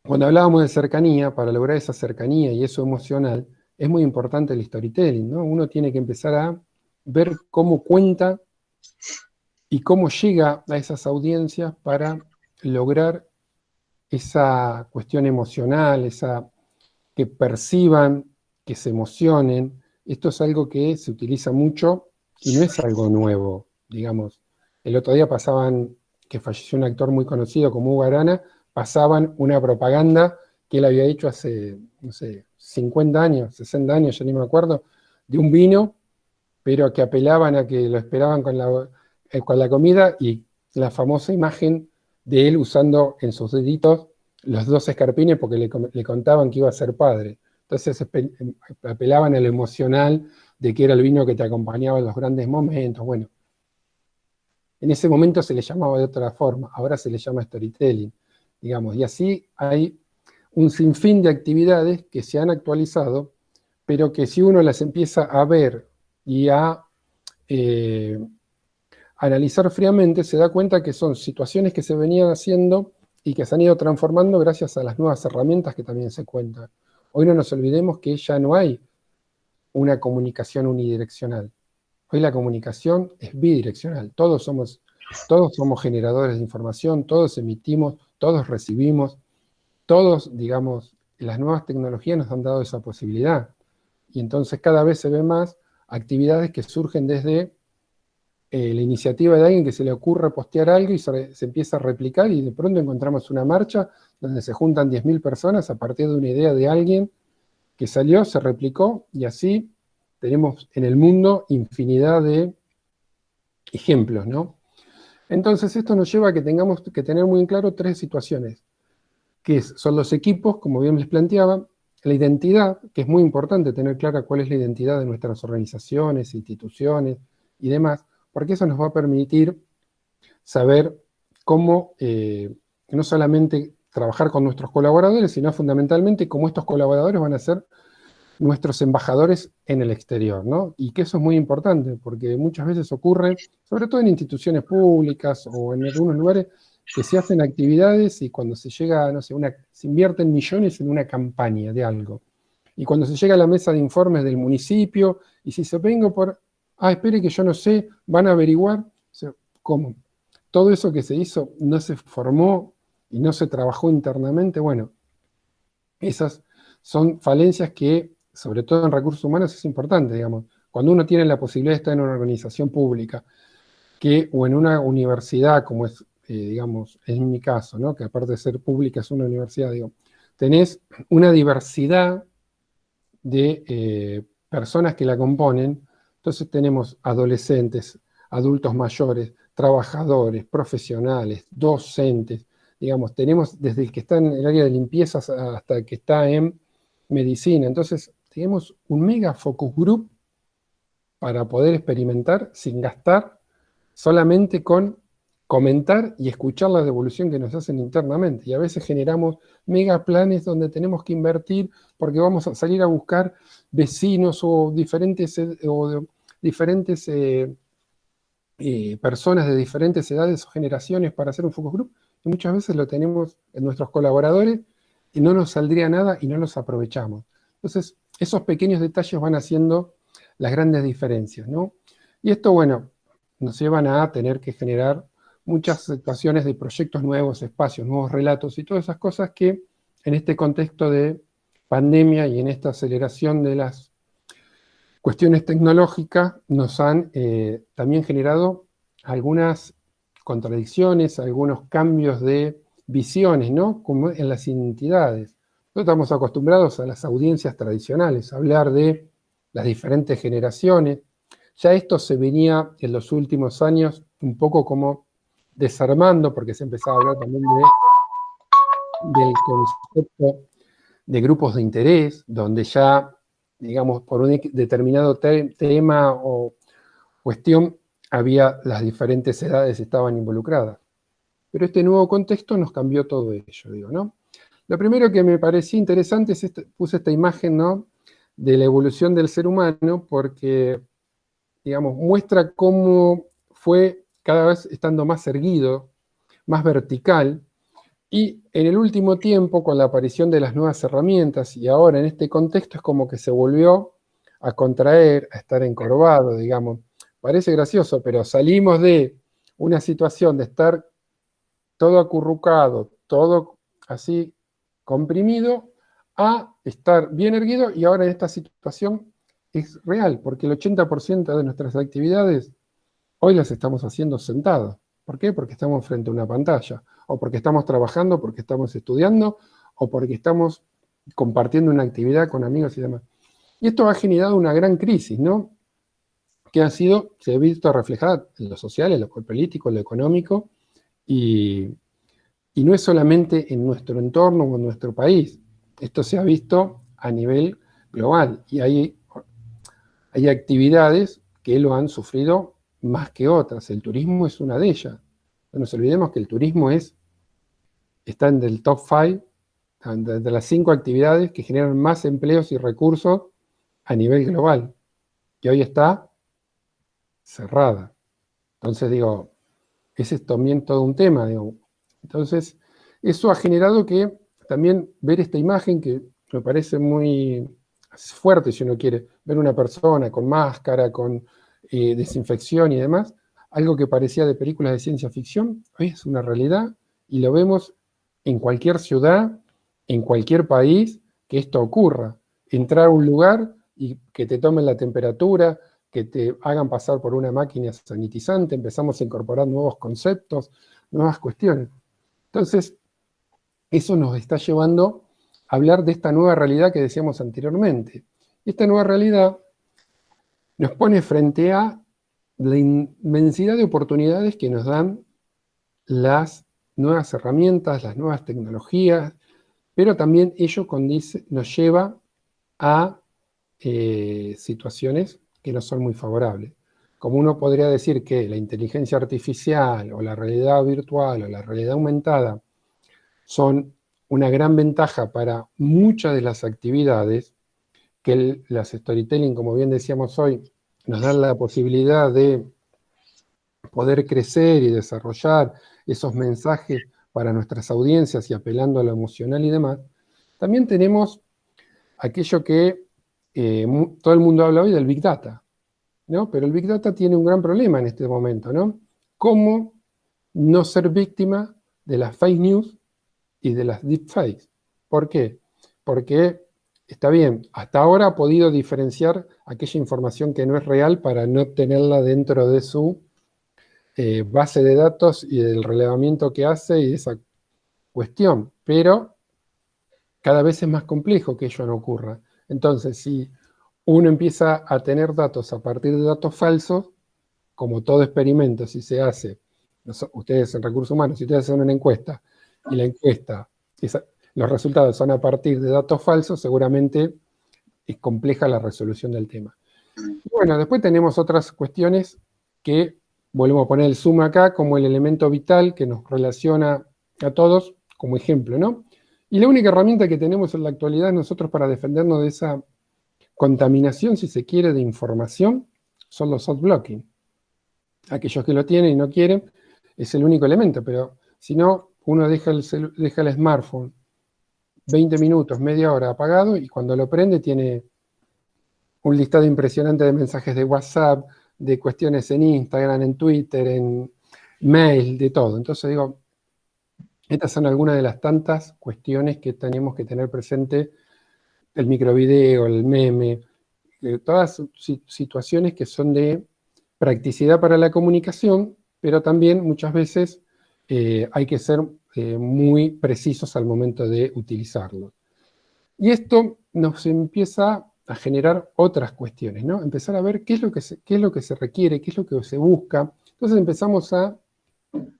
S2: cuando hablábamos de cercanía, para lograr esa cercanía y eso emocional, es muy importante el storytelling, ¿no? Uno tiene que empezar a ver cómo cuenta y cómo llega a esas audiencias para lograr esa cuestión emocional, que perciban, que se emocionen. Esto es algo que se utiliza mucho y no es algo nuevo, digamos. El otro día que falleció un actor muy conocido como Hugo Arana, pasaban una propaganda que él había hecho hace, no sé, 50 años, 60 años, ya ni me acuerdo, de un vino, pero que apelaban a que lo esperaban con la comida y la famosa imagen de él usando en sus deditos los 2 escarpines porque le contaban que iba a ser padre. Entonces apelaban a lo emocional de que era el vino que te acompañaba en los grandes momentos. Bueno, en ese momento se le llamaba de otra forma, ahora se le llama storytelling, digamos, y así hay un sinfín de actividades que se han actualizado, pero que si uno las empieza a ver y a analizar fríamente, se da cuenta que son situaciones que se venían haciendo y que se han ido transformando gracias a las nuevas herramientas que también se cuentan. Hoy no nos olvidemos que ya no hay una comunicación unidireccional. Hoy la comunicación es bidireccional. Todos somos generadores de información, todos emitimos, todos recibimos, todos, digamos, las nuevas tecnologías nos han dado esa posibilidad. Y entonces cada vez se ven más actividades que surgen desde la iniciativa de alguien que se le ocurre postear algo y se empieza a replicar y de pronto encontramos una marcha donde se juntan 10.000 personas a partir de una idea de alguien que salió, se replicó y así tenemos en el mundo infinidad de ejemplos, ¿no? Entonces esto nos lleva a que tengamos que tener muy en claro 3 situaciones, que son los equipos, como bien les planteaba, la identidad, que es muy importante tener clara cuál es la identidad de nuestras organizaciones, instituciones y demás, porque eso nos va a permitir saber cómo no solamente trabajar con nuestros colaboradores, sino fundamentalmente cómo estos colaboradores van a ser nuestros embajadores en el exterior, ¿no? Y que eso es muy importante, porque muchas veces ocurre, sobre todo en instituciones públicas o en algunos lugares, que se hacen actividades y cuando se llega, no sé, se invierten millones en una campaña de algo. Y cuando se llega a la mesa de informes del municipio, y si se vengo espere que yo no sé, van a averiguar. O sea, ¿cómo? Todo eso que se hizo no se formó y no se trabajó internamente. Bueno, esas son falencias que, sobre todo en recursos humanos, es importante, digamos. Cuando uno tiene la posibilidad de estar en una organización pública o en una universidad, como es, digamos, en mi caso, ¿no? Que aparte de ser pública es una universidad, digo, tenés una diversidad de personas que la componen. Entonces tenemos adolescentes, adultos mayores, trabajadores, profesionales, docentes, digamos, tenemos desde el que está en el área de limpieza hasta el que está en medicina. Entonces tenemos un mega focus group para poder experimentar sin gastar, solamente con comentar y escuchar la devolución que nos hacen internamente. Y a veces generamos mega planes donde tenemos que invertir porque vamos a salir a buscar vecinos o diferentes personas de diferentes edades o generaciones para hacer un focus group. Y muchas veces lo tenemos en nuestros colaboradores y no nos saldría nada y no los aprovechamos. Entonces, esos pequeños detalles van haciendo las grandes diferencias, ¿no? Y esto, bueno, nos llevan a tener que generar muchas situaciones de proyectos nuevos, espacios, nuevos relatos y todas esas cosas que en este contexto de pandemia y en esta aceleración de las cuestiones tecnológicas nos han también generado algunas contradicciones, algunos cambios de visiones, ¿no? Como en las identidades. Nosotros estamos acostumbrados a las audiencias tradicionales, a hablar de las diferentes generaciones. Ya esto se venía en los últimos años un poco como desarmando, porque se empezaba a hablar también del concepto de grupos de interés, donde ya, digamos, por un determinado tema o cuestión, las diferentes edades estaban involucradas. Pero este nuevo contexto nos cambió todo ello, digo, ¿no? Lo primero que me parecía interesante es, puse esta imagen, ¿no?, de la evolución del ser humano, porque, digamos, muestra cómo fue cada vez estando más erguido, más vertical, y en el último tiempo, con la aparición de las nuevas herramientas, y ahora en este contexto es como que se volvió a contraer, a estar encorvado, digamos. Parece gracioso, pero salimos de una situación de estar todo acurrucado, todo así comprimido, a estar bien erguido, y ahora en esta situación es real, porque el 80% de nuestras actividades hoy las estamos haciendo sentados. ¿Por qué? Porque estamos frente a una pantalla, o porque estamos trabajando, porque estamos estudiando, o porque estamos compartiendo una actividad con amigos y demás. Y esto ha generado una gran crisis, ¿no?, que se ha visto reflejada en lo social, en lo político, en lo económico, y no es solamente en nuestro entorno o en nuestro país. Esto se ha visto a nivel global, y hay actividades que lo han sufrido más que otras. El turismo es una de ellas. No nos olvidemos que el turismo está en el top 5 de las 5 actividades que generan más empleos y recursos a nivel global, y hoy está cerrada. Entonces, digo, ese es también todo un tema, digo. Entonces, eso ha generado que también ver esta imagen, que me parece muy fuerte, si uno quiere, ver una persona con máscara, con desinfección y demás, algo que parecía de películas de ciencia ficción, hoy es una realidad, y lo vemos en cualquier ciudad, en cualquier país, que esto ocurra. Entrar a un lugar y que te tomen la temperatura, que te hagan pasar por una máquina sanitizante, empezamos a incorporar nuevos conceptos, nuevas cuestiones. Entonces, eso nos está llevando a hablar de esta nueva realidad que decíamos anteriormente. Esta nueva realidad nos pone frente a la inmensidad de oportunidades que nos dan las nuevas herramientas, las nuevas tecnologías, pero también ello nos lleva a situaciones que no son muy favorables. Como uno podría decir que la inteligencia artificial o la realidad virtual o la realidad aumentada son una gran ventaja para muchas de las actividades, que las storytelling, como bien decíamos hoy, nos dan la posibilidad de poder crecer y desarrollar esos mensajes para nuestras audiencias y apelando a lo emocional y demás. También tenemos aquello que todo el mundo habla hoy del Big Data. ¿no? Pero el Big Data tiene un gran problema en este momento, ¿no? ¿Cómo no ser víctima de las fake news y de las deepfakes? ¿Por qué? Porque, está bien, hasta ahora ha podido diferenciar aquella información que no es real para no tenerla dentro de su base de datos y del relevamiento que hace y esa cuestión, pero cada vez es más complejo que ello no ocurra. Entonces, si uno empieza a tener datos a partir de datos falsos, como todo experimento, si se hace, ustedes en recursos humanos, si ustedes hacen una encuesta y la encuesta, los resultados son a partir de datos falsos, seguramente es compleja la resolución del tema. Y bueno, después tenemos otras cuestiones que, volvemos a poner el Zoom acá, como el elemento vital que nos relaciona a todos, como ejemplo, ¿no? Y la única herramienta que tenemos en la actualidad nosotros para defendernos de esa contaminación, si se quiere, de información, son los soft blocking. Aquellos que lo tienen y no quieren, es el único elemento, pero si no, uno deja el smartphone 20 minutos, media hora apagado, y cuando lo prende tiene un listado impresionante de mensajes de WhatsApp, de cuestiones en Instagram, en Twitter, en mail, de todo. Entonces digo, estas son algunas de las tantas cuestiones que tenemos que tener presente, el microvideo, el meme, todas situaciones que son de practicidad para la comunicación, pero también muchas veces hay que ser muy precisos al momento de utilizarlo. Y esto nos empieza a generar otras cuestiones, ¿no? Empezar a ver qué es lo que se requiere, qué es lo que se busca. Entonces empezamos a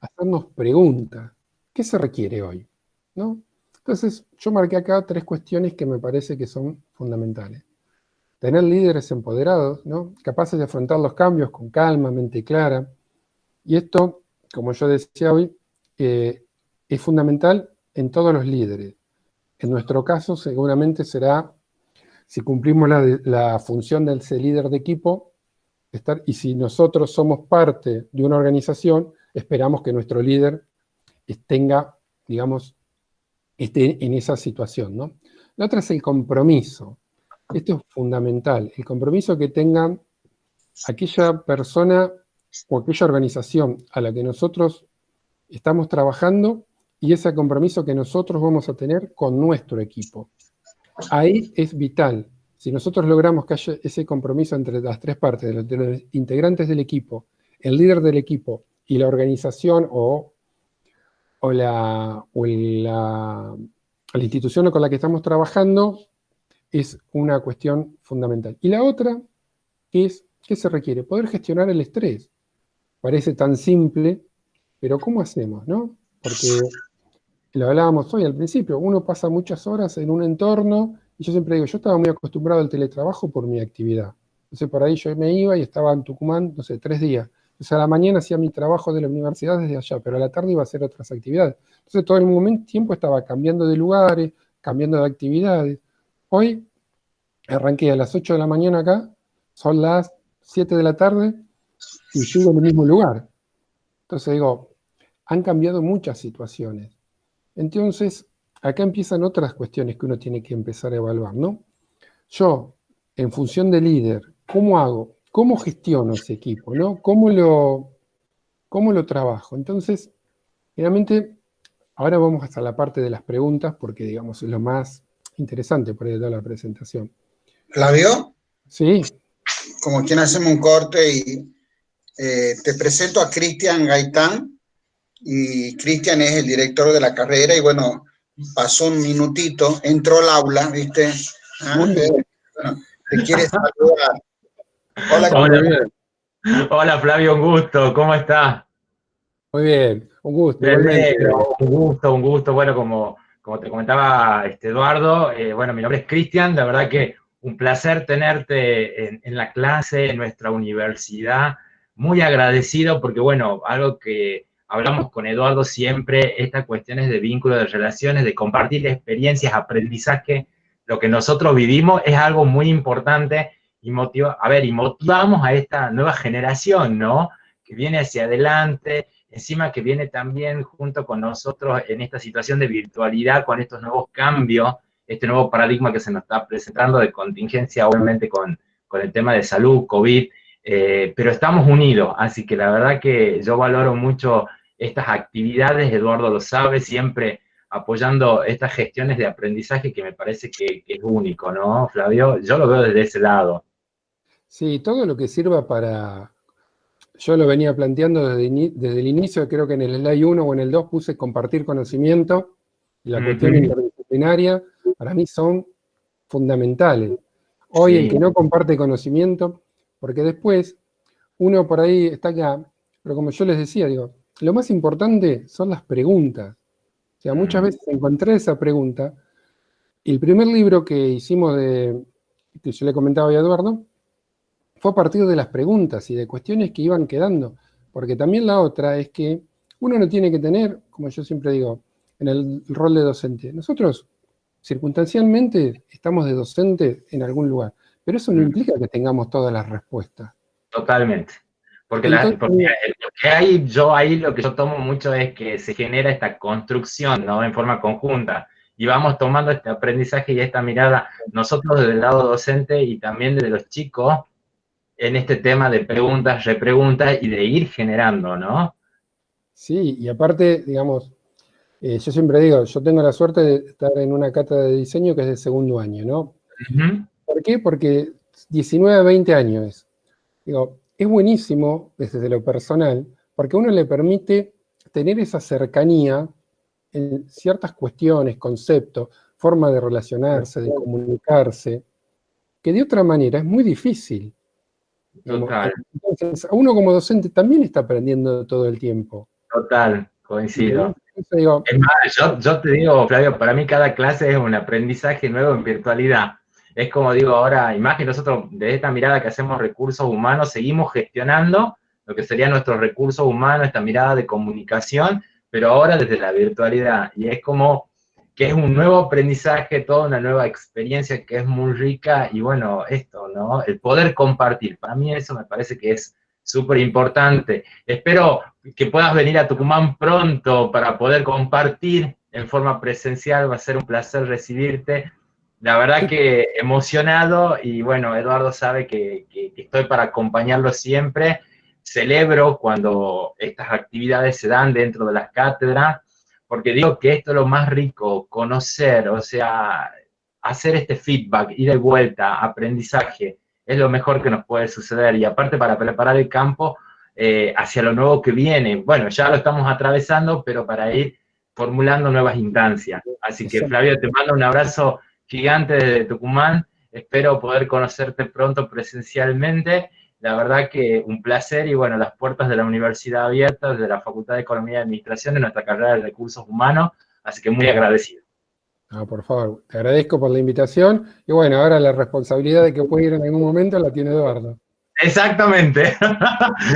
S2: hacernos preguntas. ¿Qué se requiere hoy? ¿No? Entonces yo marqué acá 3 cuestiones que me parece que son fundamentales. Tener líderes empoderados, ¿no? Capaces de afrontar los cambios con calma, mente clara. Y esto, como yo decía hoy, es fundamental en todos los líderes. En nuestro caso, seguramente será, si cumplimos la función de ser líder de equipo, y si nosotros somos parte de una organización, esperamos que nuestro líder tenga, digamos, esté en esa situación, ¿no? La otra es el compromiso. Esto es fundamental. El compromiso que tenga aquella persona o aquella organización a la que nosotros estamos trabajando y ese compromiso que nosotros vamos a tener con nuestro equipo. Ahí es vital. Si nosotros logramos que haya ese compromiso entre las 3 partes, de los integrantes del equipo, el líder del equipo y la organización o la institución con la que estamos trabajando, es una cuestión fundamental. Y la otra es, ¿qué se requiere? Poder gestionar el estrés. Parece tan simple, pero ¿cómo hacemos, no? Porque lo hablábamos hoy al principio, uno pasa muchas horas en un entorno, y yo siempre digo, yo estaba muy acostumbrado al teletrabajo por mi actividad. Entonces por ahí yo me iba y estaba en Tucumán, no sé, 3 días. Entonces a la mañana hacía mi trabajo de la universidad desde allá, pero a la tarde iba a hacer otras actividades. Entonces todo el tiempo estaba cambiando de lugares, cambiando de actividades. Hoy arranqué a las 8 de la mañana acá, son las 7 de la tarde, y sigo en el mismo lugar. Entonces digo, han cambiado muchas situaciones. Entonces, acá empiezan otras cuestiones que uno tiene que empezar a evaluar, ¿no? Yo, en función de líder, ¿cómo hago? ¿Cómo gestiono ese equipo, no? ¿Cómo lo trabajo? Entonces, realmente, ahora vamos hasta la parte de las preguntas, porque, digamos, es lo más interesante por ahí de toda la presentación.
S1: Flavio,
S2: Sí.
S1: como quien hacemos un corte y te presento a Cristian Gaitán, y Cristian es el director de la carrera, y bueno, pasó un minutito, entró al aula, ¿viste?
S2: Muy bien.
S1: Bueno, te quiere saludar. Hola,
S3: Hola, bien. Hola Flavio, un gusto, ¿cómo estás?
S2: Muy bien, un gusto,
S3: Me
S2: igualmente.
S3: alegro, un gusto. Bueno, como te comentaba Eduardo, bueno, mi nombre es Cristian, la verdad que un placer tenerte en la clase, en nuestra universidad, muy agradecido porque, bueno, algo que hablamos con Eduardo siempre, estas cuestiones de vínculo, de relaciones, de compartir experiencias, aprendizaje, lo que nosotros vivimos es algo muy importante y motivamos a esta nueva generación, ¿no? Que viene hacia adelante, encima que viene también junto con nosotros en esta situación de virtualidad, con estos nuevos cambios, este nuevo paradigma que se nos está presentando de contingencia, obviamente con el tema de salud, COVID. pero estamos unidos, así que la verdad que yo valoro mucho estas actividades, Eduardo lo sabe, siempre apoyando estas gestiones de aprendizaje que me parece que es único, ¿no, Flavio? Yo lo veo desde ese lado.
S2: Sí, todo lo que sirva para... Yo lo venía planteando desde el inicio, creo que en el slide 1 o en el 2 puse compartir conocimiento, y la cuestión interdisciplinaria, para mí son fundamentales. Hoy el que no comparte conocimiento, porque después uno por ahí está acá, pero como yo les decía, digo, lo más importante son las preguntas. O sea, muchas veces encontré esa pregunta, y el primer libro que hicimos que yo le comentaba a Eduardo, fue a partir de las preguntas y de cuestiones que iban quedando, porque también la otra es que uno no tiene que tener, como yo siempre digo, en el rol de docente. Nosotros, circunstancialmente, estamos de docente en algún lugar, pero eso no implica que tengamos todas las respuestas.
S3: Totalmente. Porque,
S2: Entonces,
S3: yo ahí lo que yo tomo mucho es que se genera esta construcción, ¿no? En forma conjunta. Y vamos tomando este aprendizaje y esta mirada, nosotros desde el lado docente y también desde los chicos, en este tema de preguntas, repreguntas y de ir generando, ¿no?
S2: Sí, y aparte, digamos, yo siempre digo, yo tengo la suerte de estar en una cátedra de diseño que es de segundo año, ¿no? ¿Por qué? Porque 19 a 20 años es. Digo, es buenísimo desde lo personal, porque a uno le permite tener esa cercanía en ciertas cuestiones, conceptos, forma de relacionarse, de comunicarse, que de otra manera es muy difícil.
S3: Total.
S2: Entonces, uno como docente también está aprendiendo todo el tiempo.
S3: Total, coincido.
S2: Entonces, digo,
S3: es más, yo te digo, Flavio, para mí cada clase es un aprendizaje nuevo en virtualidad. Es como digo ahora, y más que nosotros, de esta mirada que hacemos recursos humanos, seguimos gestionando lo que serían nuestros recursos humanos, esta mirada de comunicación, pero ahora desde la virtualidad. Y es como que es un nuevo aprendizaje, toda una nueva experiencia que es muy rica, y bueno, esto, ¿no? El poder compartir, para mí eso me parece que es súper importante. Espero que puedas venir a Tucumán pronto para poder compartir en forma presencial, va a ser un placer recibirte. La verdad que emocionado, y bueno, Eduardo sabe que estoy para acompañarlo siempre. Celebro cuando estas actividades se dan dentro de las cátedras, porque digo que esto es lo más rico, conocer, o sea, hacer este feedback, ida y vuelta, aprendizaje, es lo mejor que nos puede suceder. Y aparte para preparar el campo hacia lo nuevo que viene. Bueno, ya lo estamos atravesando, pero para ir formulando nuevas instancias. Así que Flavio, te mando un abrazo gigante desde Tucumán. Espero poder conocerte pronto presencialmente. La verdad que un placer, y bueno, las puertas de la universidad abiertas, de la Facultad de Economía y Administración, de nuestra carrera de Recursos Humanos, así que muy agradecido.
S2: No, por favor, te agradezco por la invitación, y bueno, ahora la responsabilidad de que pueda ir en algún momento la tiene Eduardo.
S3: Exactamente,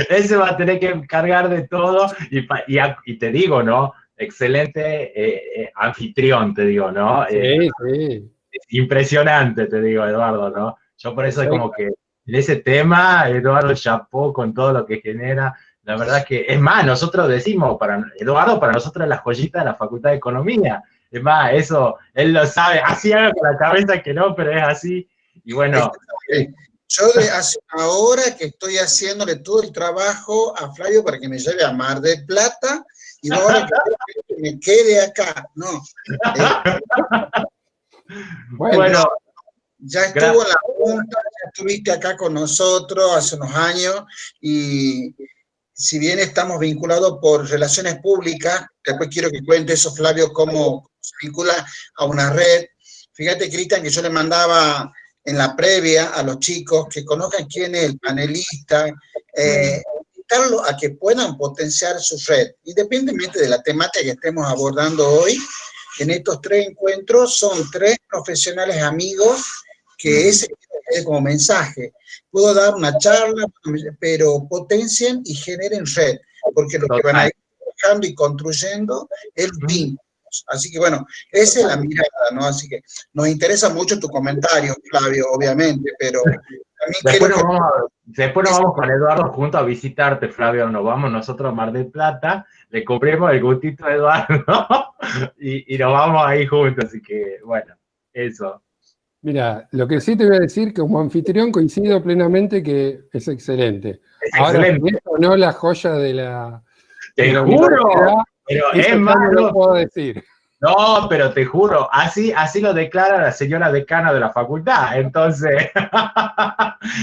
S3: ese va a tener que cargar de todo, y te digo, ¿no? Excelente anfitrión, te digo, ¿no?
S2: Sí, sí.
S3: Impresionante, te digo, Eduardo, ¿no? Yo por eso es como que en ese tema, Eduardo chapó con todo lo que genera. La verdad que, es más, nosotros decimos, Eduardo para nosotros es la joyita de la Facultad de Economía. Es más, eso, él lo sabe, así haga con la cabeza que no, pero es así. Y bueno.
S1: Yo de hace una hora que estoy haciéndole todo el trabajo a Flavio para que me lleve a Mar del Plata, y ahora que me quede acá, no. Bueno, ya estuvo en la Junta, ya estuviste acá con nosotros hace unos años, y si bien estamos vinculados por relaciones públicas, después quiero que cuente eso, Flavio, cómo se vincula a una red. Fíjate, Cristian, que yo le mandaba en la previa a los chicos que conozcan quién es el panelista, invitarlos a que puedan potenciar su red, independientemente de la temática que estemos abordando hoy. En estos 3 encuentros son 3 profesionales amigos que ese es como mensaje. Puedo dar una charla, pero potencien y generen red, porque lo que van a ir trabajando y construyendo es vínculos. Así que bueno, esa es la mirada, ¿no? Así que nos interesa mucho tu comentario, Flavio, obviamente, pero también
S3: después nos vamos con Eduardo juntos a visitarte, Flavio, nos vamos nosotros a Mar del Plata, le compremos el gustito a Eduardo y nos vamos ahí juntos, así que bueno, eso.
S2: Mira, lo que sí te voy a decir que como anfitrión coincido plenamente que es excelente.
S3: Es
S2: Ahora,
S3: excelente.
S2: si es o no la joya de la
S3: Te juro,
S2: universidad,
S3: pero
S2: eso
S3: es
S2: ya
S3: más,
S2: no lo puedo decir.
S3: no, pero te juro, así lo declara la señora decana de la facultad. Entonces,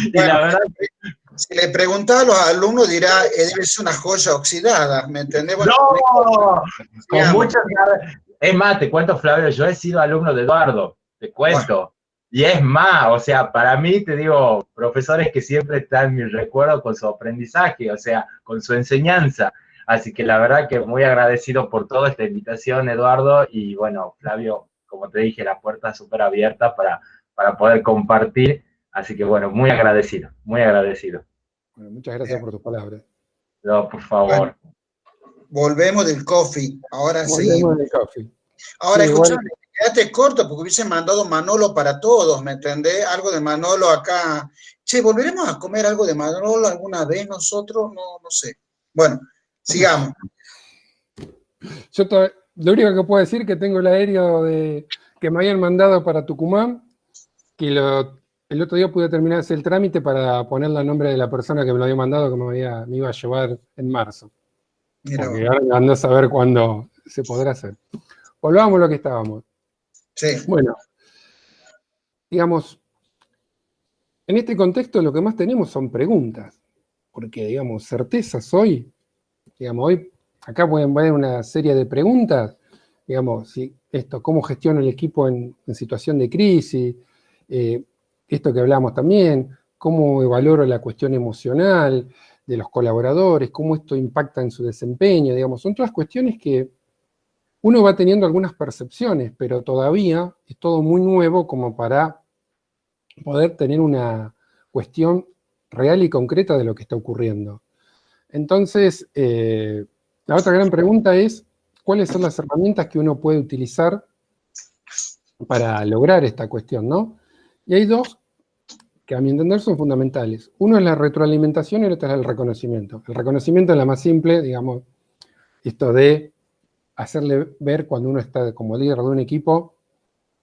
S3: y
S1: Bueno,
S3: la verdad,
S1: si le preguntás a los alumnos, dirá, debe ser una joya oxidada, ¿me entendés? Bueno,
S3: no, con
S1: sigamos.
S3: muchas ganas. Es más, te cuento, Flavio, yo he sido alumno de Eduardo, te
S1: Bueno,
S3: cuento. Y es más, o sea, para mí, te digo, profesores que siempre están en mi recuerdo con su aprendizaje, o sea, con su enseñanza. Así que la verdad que muy agradecido por toda esta invitación, Eduardo. Y bueno, Flavio, como te dije, la puerta es súper abierta para poder compartir. Así que bueno, muy agradecido, muy agradecido.
S2: Bueno, muchas gracias por tus palabras.
S3: No, por
S1: bueno,
S3: favor.
S1: volvemos del coffee, ahora
S2: Volvemos
S1: seguimos.
S2: del coffee. Sí,
S1: Ahora,
S2: igual,
S1: escúchame, quédate corto porque hubiese mandado Manolo para todos, ¿me entendés? Algo de Manolo acá. Che, ¿volveremos a comer algo de Manolo alguna vez nosotros? No, no sé. Bueno, sigamos.
S2: lo único que puedo decir es que tengo el aéreo que me habían mandado para Tucumán, que el otro día pude terminar ese el trámite para ponerle el nombre de la persona que me lo había mandado, que me iba a llevar en marzo.
S1: Mira
S2: Porque
S1: vos.
S2: ahora ando a saber cuándo se podrá hacer. Volvamos a lo que estábamos.
S1: Sí,
S2: Bueno, digamos, en este contexto lo que más tenemos son preguntas, porque, digamos, certezas hoy, digamos, hoy acá pueden ver una serie de preguntas, digamos, si esto, cómo gestiona el equipo en situación de crisis, esto que hablamos también, cómo valoro la cuestión emocional de los colaboradores, cómo esto impacta en su desempeño, digamos, son todas cuestiones que uno va teniendo algunas percepciones, pero todavía es todo muy nuevo como para poder tener una cuestión real y concreta de lo que está ocurriendo. Entonces, la otra gran pregunta es, ¿cuáles son las herramientas que uno puede utilizar para lograr esta cuestión, ¿no? Y hay dos que a mi entender son fundamentales. Uno es la retroalimentación y el otro es el reconocimiento. El reconocimiento es la más simple, digamos, esto de hacerle ver cuando uno está como líder de un equipo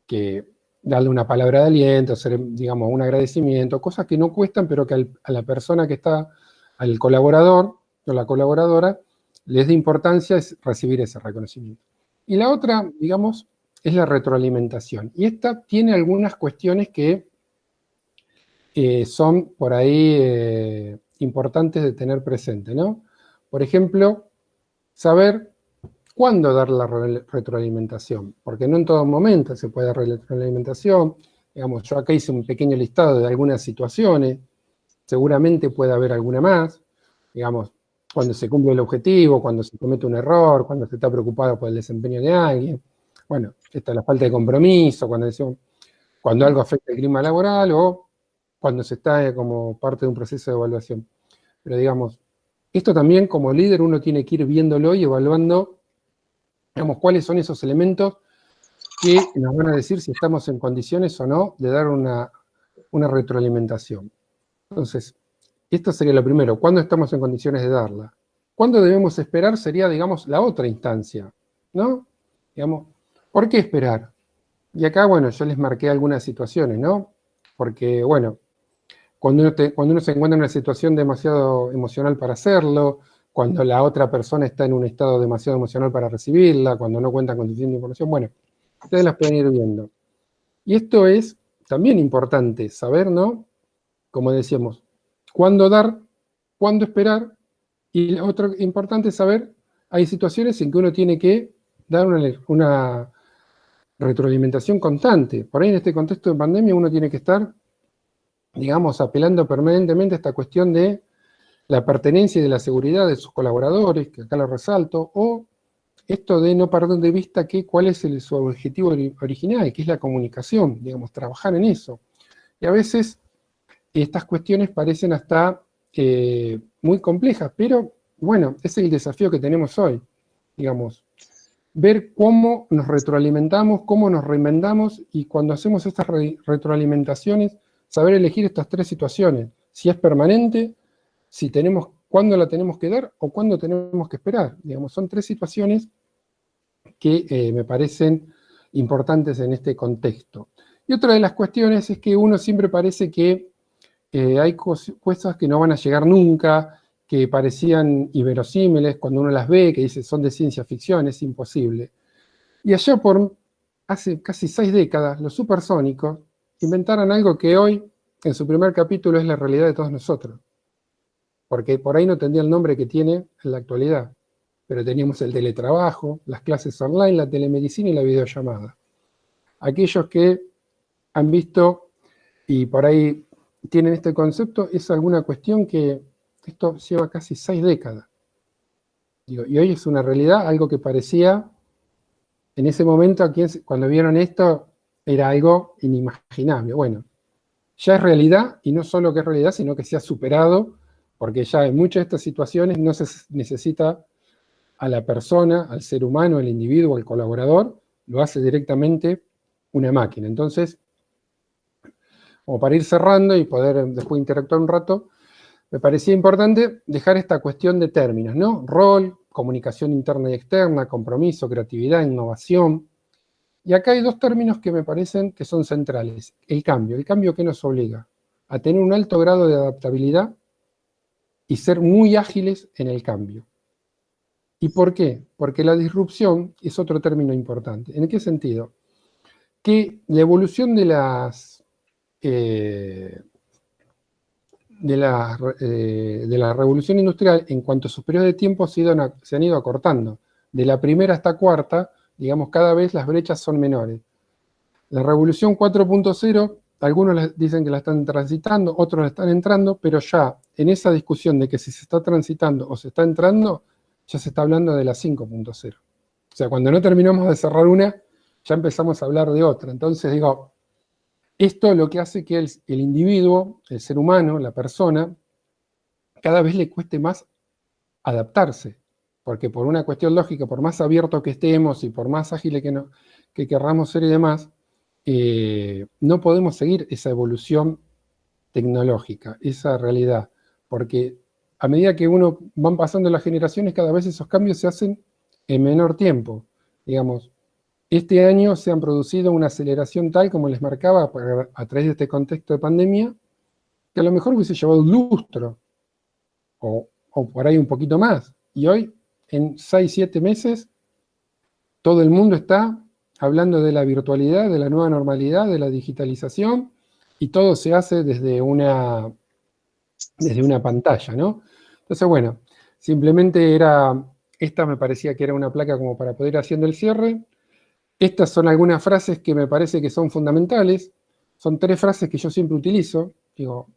S2: que darle una palabra de aliento, hacer, digamos, un agradecimiento, cosas que no cuestan, pero que a la persona que está, al colaborador o la colaboradora, les da importancia es recibir ese reconocimiento. Y la otra, digamos, es la retroalimentación. Y esta tiene algunas cuestiones que son por ahí importantes de tener presente, ¿no? Por ejemplo, saber cuándo dar la retroalimentación, porque no en todo momento se puede dar retroalimentación. Digamos, yo acá hice un pequeño listado de algunas situaciones, seguramente puede haber alguna más, digamos, cuando se cumple el objetivo, cuando se comete un error, cuando se está preocupado por el desempeño de alguien. Bueno, esta es la falta de compromiso, cuando algo afecta el clima laboral o cuando se está como parte de un proceso de evaluación. Pero digamos, esto también como líder uno tiene que ir viéndolo y evaluando, digamos, cuáles son esos elementos que nos van a decir si estamos en condiciones o no de dar una retroalimentación. Entonces, esto sería lo primero, ¿cuándo estamos en condiciones de darla? ¿Cuándo debemos esperar? Sería, digamos, la otra instancia, ¿no? Digamos, ¿por qué esperar? Y acá, bueno, yo les marqué algunas situaciones, ¿no? Porque, bueno, cuando uno se encuentra en una situación demasiado emocional para hacerlo, cuando la otra persona está en un estado demasiado emocional para recibirla, cuando no cuentan con suficiente información, bueno, ustedes las pueden ir viendo. Y esto es también importante saber, ¿no? Como decíamos, cuándo dar, cuándo esperar, y lo otro importante es saber, hay situaciones en que uno tiene que dar una retroalimentación constante. Por ahí en este contexto de pandemia uno tiene que estar, digamos, apelando permanentemente a esta cuestión de la pertenencia y de la seguridad de sus colaboradores, que acá lo resalto, o esto de no perder de vista cuál es su objetivo original, que es la comunicación, digamos, trabajar en eso. Y a veces estas cuestiones parecen hasta muy complejas, pero bueno, ese es el desafío que tenemos hoy, digamos, ver cómo nos retroalimentamos, cómo nos reinventamos y cuando hacemos estas retroalimentaciones, saber elegir estas tres situaciones, si es permanente, cuándo la tenemos que dar o cuándo tenemos que esperar. Digamos, son tres situaciones que me parecen importantes en este contexto. Y otra de las cuestiones es que uno siempre parece que hay cosas que no van a llegar nunca, que parecían inverosímiles cuando uno las ve, que dice son de ciencia ficción, es imposible. Y allá por hace casi 6 décadas, los supersónicos inventaron algo que hoy, en su primer capítulo, es la realidad de todos nosotros. Porque por ahí no tendría el nombre que tiene en la actualidad, pero teníamos el teletrabajo, las clases online, la telemedicina y la videollamada. Aquellos que han visto y por ahí tienen este concepto, es alguna cuestión que esto lleva casi 6 décadas. Digo, y hoy es una realidad, algo que parecía, en ese momento, cuando vieron esto, era algo inimaginable. Bueno, ya es realidad, y no solo que es realidad, sino que se ha superado, porque ya en muchas de estas situaciones no se necesita a la persona, al ser humano, al individuo, al colaborador, lo hace directamente una máquina. Entonces, como para ir cerrando y poder después interactuar un rato, me parecía importante dejar esta cuestión de términos, ¿no? Rol, comunicación interna y externa, compromiso, creatividad, innovación. Y acá hay 2 términos que me parecen que son centrales. El cambio que nos obliga a tener un alto grado de adaptabilidad y ser muy ágiles en el cambio. ¿Y por qué? Porque la disrupción es otro término importante. ¿En qué sentido? Que la evolución de la revolución industrial, en cuanto a sus periodos de tiempo, se han ido acortando. De la primera hasta cuarta, digamos, cada vez las brechas son menores. La revolución 4.0, algunos dicen que la están transitando, otros la están entrando, pero ya en esa discusión de que si se está transitando o se está entrando, ya se está hablando de la 5.0. O sea, cuando no terminamos de cerrar una, ya empezamos a hablar de otra. Entonces, digo, esto es lo que hace que el individuo, el ser humano, la persona, cada vez le cueste más adaptarse. Porque por una cuestión lógica, por más abierto que estemos y por más ágiles que querramos ser y demás, no podemos seguir esa evolución tecnológica, esa realidad. Porque a medida que van pasando las generaciones, cada vez esos cambios se hacen en menor tiempo. Digamos, este año se han producido una aceleración tal, como les marcaba, a través de este contexto de pandemia, que a lo mejor hubiese llevado un lustro, o por ahí un poquito más. Y hoy, en 6, 7 meses, todo el mundo está hablando de la virtualidad, de la nueva normalidad, de la digitalización, y todo se hace desde una pantalla, ¿no? Entonces, bueno, simplemente esta me parecía que era una placa como para poder ir haciendo el cierre. Estas son algunas frases que me parece que son fundamentales. Son 3 frases que yo siempre utilizo, digo,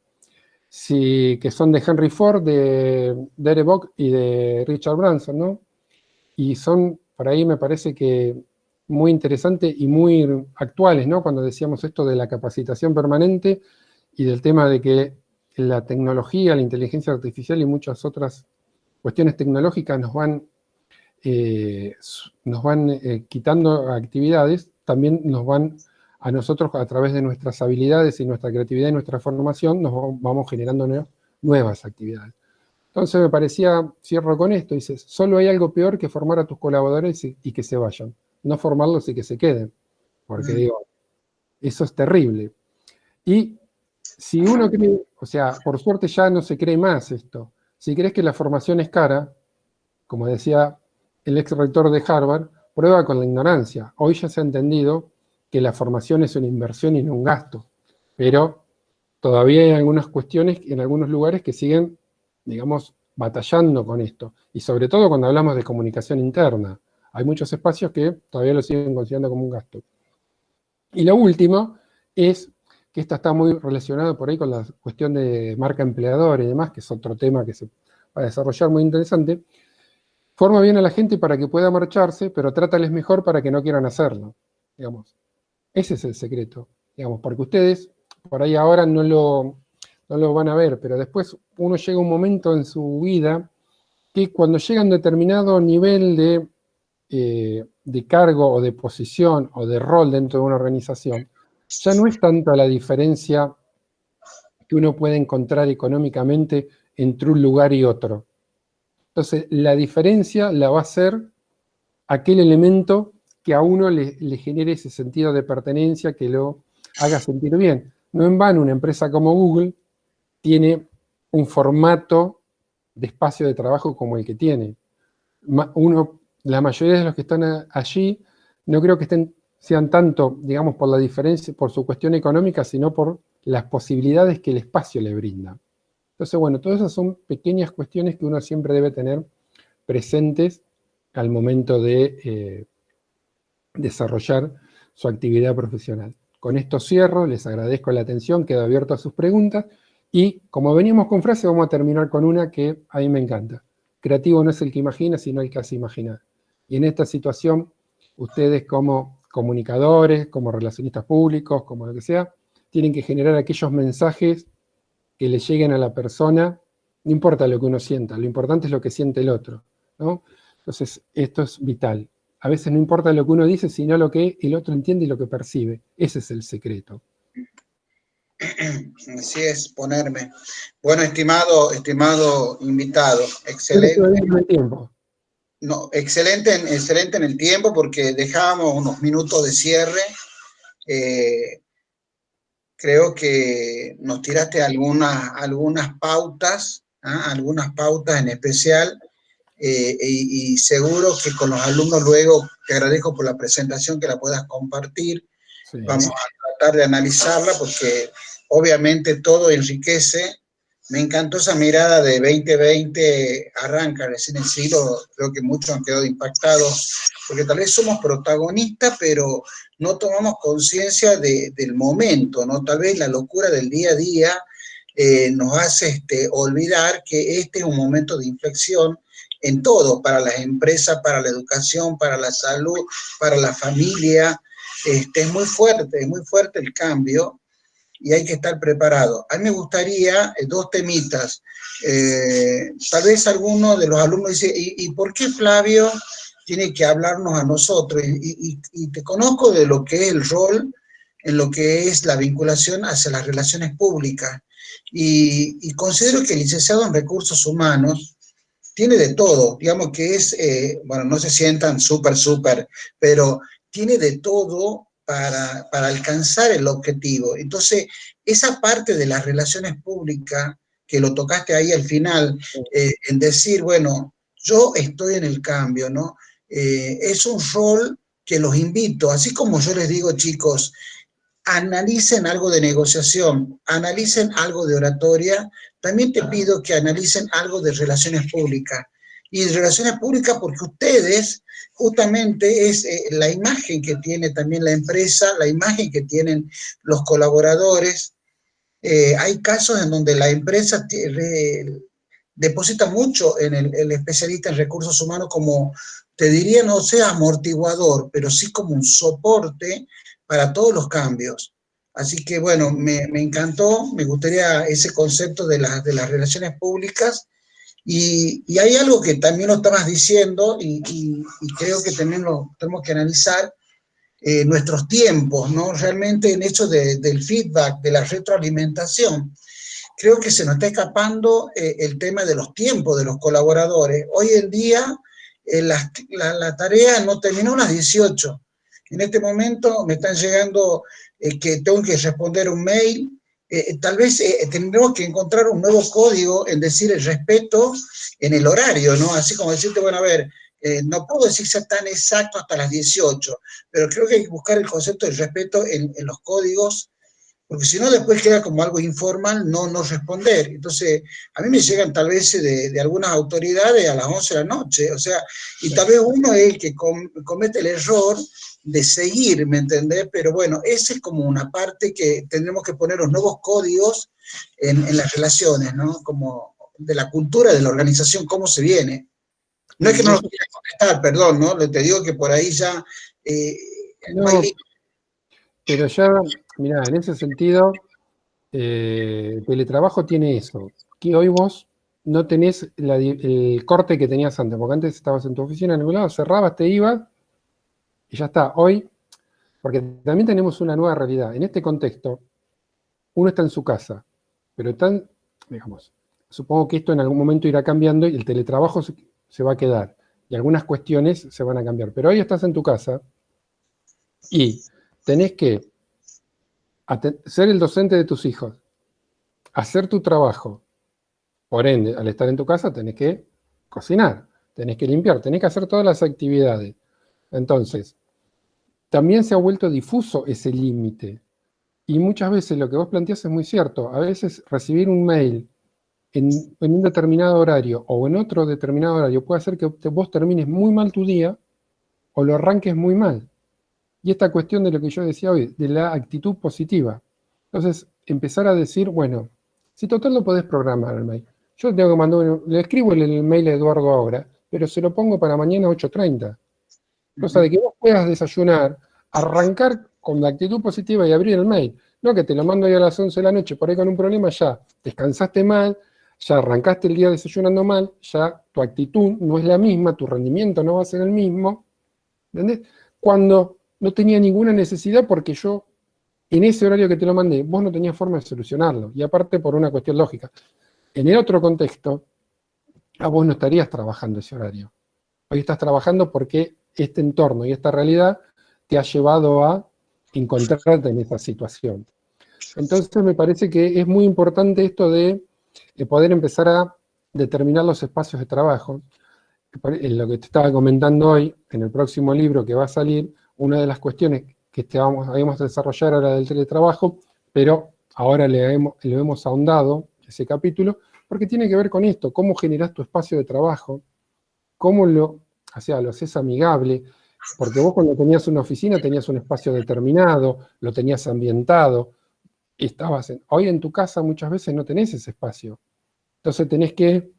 S2: que son de Henry Ford, de Derek Bock y de Richard Branson, ¿no? Y son, por ahí me parece que muy interesantes y muy actuales, ¿no? Cuando decíamos esto de la capacitación permanente y del tema de que la tecnología, la inteligencia artificial y muchas otras cuestiones tecnológicas nos van quitando actividades, también nos van a nosotros, a través de nuestras habilidades y nuestra creatividad y nuestra formación, nos vamos generando nuevas actividades. Entonces me parecía, cierro con esto, dices, solo hay algo peor que formar a tus colaboradores y que se vayan, no formarlos y que se queden, porque digo, eso es terrible. Y si uno cree, o sea, por suerte ya no se cree más esto, si crees que la formación es cara, como decía el ex rector de Harvard, prueba con la ignorancia. Hoy ya se ha entendido que la formación es una inversión y no un gasto, pero todavía hay algunas cuestiones en algunos lugares que siguen, digamos, batallando con esto, y sobre todo cuando hablamos de comunicación interna. Hay muchos espacios que todavía lo siguen considerando como un gasto. Y lo último es que esta está muy relacionada por ahí con la cuestión de marca empleador y demás, que es otro tema que se va a desarrollar muy interesante. Forma bien a la gente para que pueda marcharse, pero trátales mejor para que no quieran hacerlo, digamos. Ese es el secreto, digamos, porque ustedes por ahí ahora no lo van a ver, pero después uno llega a un momento en su vida que cuando llega a un determinado nivel de cargo o de posición o de rol dentro de una organización, ya no es tanta la diferencia que uno puede encontrar económicamente entre un lugar y otro. Entonces, la diferencia la va a hacer aquel elemento que a uno le genere ese sentido de pertenencia, que lo haga sentir bien. No en vano una empresa como Google tiene un formato de espacio de trabajo como el que tiene. La mayoría de los que están allí no creo que sean tanto, digamos, por la diferencia, por su cuestión económica, sino por las posibilidades que el espacio le brinda. Entonces, bueno, todas esas son pequeñas cuestiones que uno siempre debe tener presentes al momento de desarrollar su actividad profesional. Con esto cierro, les agradezco la atención, quedo abierto a sus preguntas y como veníamos con frase, vamos a terminar con una que a mí me encanta. Creativo no es el que imagina, sino el que hace imaginar. Y en esta situación, ustedes como comunicadores, como relacionistas públicos, como lo que sea, tienen que generar aquellos mensajes que le lleguen a la persona, no importa lo que uno sienta, lo importante es lo que siente el otro, ¿no? Entonces, esto es vital. A veces no importa lo que uno dice, sino lo que el otro entiende y lo que percibe. Ese es el secreto.
S1: Así es, ponerme. Bueno, estimado invitado, excelente.
S2: El tiempo.
S1: No, excelente en el tiempo porque dejábamos unos minutos de cierre. Creo que nos tiraste algunas pautas, algunas pautas en especial, y seguro que con los alumnos luego, te agradezco por la presentación que la puedas compartir. Sí. Vamos a tratar de analizarla porque obviamente todo enriquece. Me encantó esa mirada de 2020, arranca recién el siglo, creo que muchos han quedado impactados, porque tal vez somos protagonistas, pero no tomamos conciencia del momento, ¿no? Tal vez la locura del día a día nos hace olvidar que este es un momento de inflexión en todo, para las empresas, para la educación, para la salud, para la familia. Es muy fuerte el cambio y hay que estar preparado. A mí me gustaría dos temitas. Tal vez alguno de los alumnos dice, ¿y por qué Flavio tiene que hablarnos a nosotros? Y te conozco de lo que es el rol, en lo que es la vinculación hacia las relaciones públicas. Y considero que el licenciado en Recursos Humanos tiene de todo, digamos que es, bueno, no se sientan súper, pero tiene de todo para alcanzar el objetivo. Entonces, esa parte de las relaciones públicas, que lo tocaste ahí al final, en decir, bueno, yo estoy en el cambio, ¿no? Es un rol que los invito, así como yo les digo, chicos, analicen algo de negociación, analicen algo de oratoria, también te pido que analicen algo de relaciones públicas. Y de relaciones públicas porque ustedes, justamente es la imagen que tiene también la empresa, la imagen que tienen los colaboradores. Hay casos en donde la empresa deposita mucho en el especialista en recursos humanos como, te diría, no sea amortiguador, pero sí como un soporte para todos los cambios. Así que, bueno, me encantó, me gustaría ese concepto de las relaciones públicas. Y hay algo que también lo estabas diciendo y creo que también lo tenemos que analizar, nuestros tiempos, ¿no? Realmente en eso del feedback, de la retroalimentación. Creo que se nos está escapando el tema de los tiempos de los colaboradores. Hoy en día la tarea no terminó a las 18. En este momento me están llegando que tengo que responder un mail. Tal vez tendremos que encontrar un nuevo código en decir el respeto en el horario, ¿no? Así como decirte, bueno, a ver, no puedo decir sea tan exacto hasta las 18, pero creo que hay que buscar el concepto del respeto en los códigos, porque si no después queda como algo informal no responder. Entonces, a mí me llegan tal vez de algunas autoridades a las 11 de la noche, o sea, y tal vez uno es el que comete el error de seguir, ¿me entendés? Pero bueno, esa es como una parte que tendremos que poner los nuevos códigos en las relaciones, ¿no? Como de la cultura de la organización, cómo se viene. No es que no lo quiera contestar, perdón, ¿no? Te digo que por ahí ya no hay...
S2: Pero ya, mirá, en ese sentido, el teletrabajo tiene eso, que hoy vos no tenés el corte que tenías antes, porque antes estabas en tu oficina en algún lado, cerrabas, te ibas, y ya está. Hoy, porque también tenemos una nueva realidad. En este contexto, uno está en su casa, pero están, digamos, supongo que esto en algún momento irá cambiando y el teletrabajo se va a quedar, y algunas cuestiones se van a cambiar. Pero hoy estás en tu casa y tenés que ser el docente de tus hijos, hacer tu trabajo. Por ende, al estar en tu casa tenés que cocinar, tenés que limpiar, tenés que hacer todas las actividades. Entonces, también se ha vuelto difuso ese límite. Y muchas veces lo que vos planteás es muy cierto. A veces recibir un mail en un determinado horario o en otro determinado horario puede hacer que vos termines muy mal tu día o lo arranques muy mal. Y esta cuestión de lo que yo decía hoy, de la actitud positiva. Entonces, empezar a decir, bueno, si total lo podés programar el mail. Yo tengo que mandar, le escribo el mail a Eduardo ahora, pero se lo pongo para mañana 8:30. Cosa de que vos puedas desayunar, arrancar con la actitud positiva y abrir el mail. No que te lo mando ahí a las 11 de la noche, por ahí con un problema, ya descansaste mal, ya arrancaste el día desayunando mal, ya tu actitud no es la misma, tu rendimiento no va a ser el mismo, ¿entendés? Cuando no tenía ninguna necesidad porque yo, en ese horario que te lo mandé, vos no tenías forma de solucionarlo, y aparte por una cuestión lógica. En el otro contexto, a vos no estarías trabajando ese horario. Hoy estás trabajando porque este entorno y esta realidad te ha llevado a encontrarte en esa situación. Entonces me parece que es muy importante esto de poder empezar a determinar los espacios de trabajo. En lo que te estaba comentando hoy, en el próximo libro que va a salir, una de las cuestiones que habíamos de desarrollar era del teletrabajo, pero ahora le hemos ahondado ese capítulo, porque tiene que ver con esto, cómo generás tu espacio de trabajo, cómo lo haces amigable, porque vos cuando tenías una oficina tenías un espacio determinado, lo tenías ambientado, hoy en tu casa muchas veces no tenés ese espacio. Entonces tenés que,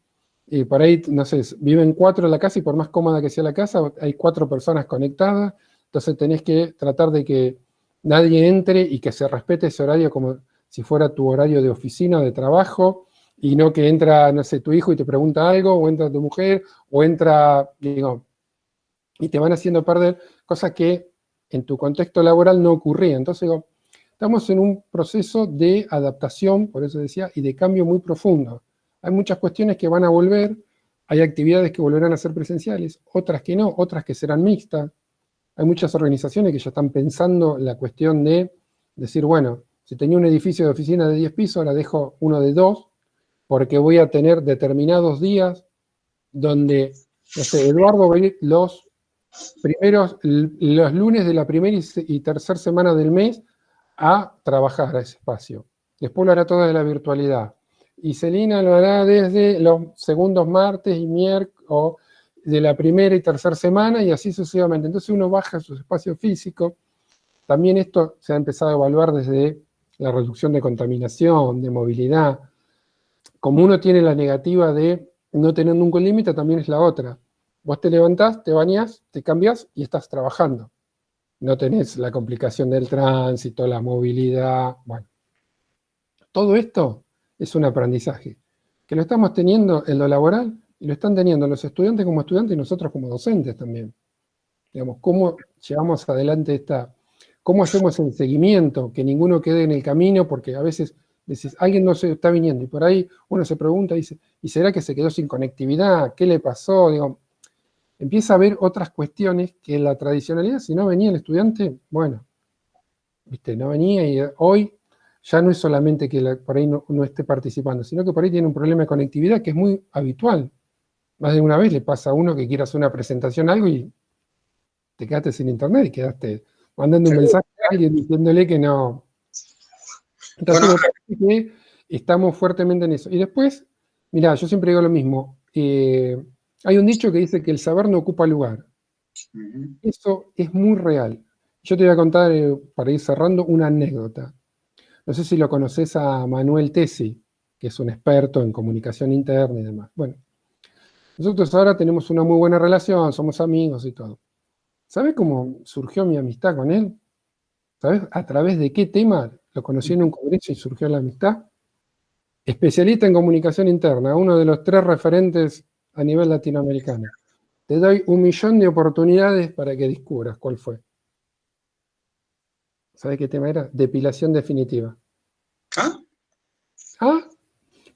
S2: por ahí, no sé, viven 4 en la casa y por más cómoda que sea la casa, hay 4 personas conectadas, entonces tenés que tratar de que nadie entre y que se respete ese horario como si fuera tu horario de oficina o de trabajo, y no que entra, no sé, tu hijo y te pregunta algo, o entra tu mujer, o entra, digo, y te van haciendo perder cosas que en tu contexto laboral no ocurrían. Entonces, digo, estamos en un proceso de adaptación, por eso decía, y de cambio muy profundo. Hay muchas cuestiones que van a volver, hay actividades que volverán a ser presenciales, otras que no, otras que serán mixtas. Hay muchas organizaciones que ya están pensando la cuestión de decir, bueno, si tenía un edificio de oficina de 10 pisos, ahora dejo uno de 2, porque voy a tener determinados días donde, no sé, Eduardo va a ir los lunes de la primera y tercera semana del mes a trabajar a ese espacio. Después lo hará todo de la virtualidad. Y Celina lo hará desde los segundos martes y miércoles, o de la primera y tercera semana, y así sucesivamente. Entonces uno baja sus espacios físicos. También esto se ha empezado a evaluar desde la reducción de contaminación, de movilidad. Como uno tiene la negativa de no tener nunca un límite, también es la otra. Vos te levantás, te bañás, te cambiás y estás trabajando. No tenés la complicación del tránsito, la movilidad. Bueno, todo esto es un aprendizaje que lo estamos teniendo en lo laboral y lo están teniendo los estudiantes como estudiantes y nosotros como docentes también. Digamos, cómo llevamos adelante cómo hacemos el seguimiento, que ninguno quede en el camino, porque a veces decís, alguien no se está viniendo, y por ahí uno se pregunta, dice, ¿y será que se quedó sin conectividad? ¿Qué le pasó? Digo, empieza a haber otras cuestiones que en la tradicionalidad, si no venía el estudiante, bueno, viste, no venía, y hoy ya no es solamente que por ahí no esté participando, sino que por ahí tiene un problema de conectividad que es muy habitual. Más de una vez le pasa a uno que quiere hacer una presentación algo y te quedaste sin internet y quedaste mandando un mensaje a alguien diciéndole que no. Entonces me parece que estamos fuertemente en eso. Y después, mirá, yo siempre digo lo mismo. Hay un dicho que dice que el saber no ocupa lugar. Eso es muy real. Yo te voy a contar, para ir cerrando, una anécdota. No sé si lo conoces a Manuel Tesi, que es un experto en comunicación interna y demás. Bueno, nosotros ahora tenemos una muy buena relación, somos amigos y todo. ¿Sabes cómo surgió mi amistad con él? ¿Sabes a través de qué tema lo conocí en un congreso y surgió la amistad? Especialista en comunicación interna, uno de los 3 referentes a nivel latinoamericano. Te doy 1.000.000 de oportunidades para que descubras cuál fue. ¿Sabes qué tema era? Depilación definitiva.
S1: ¿Ah?
S2: ¿Ah?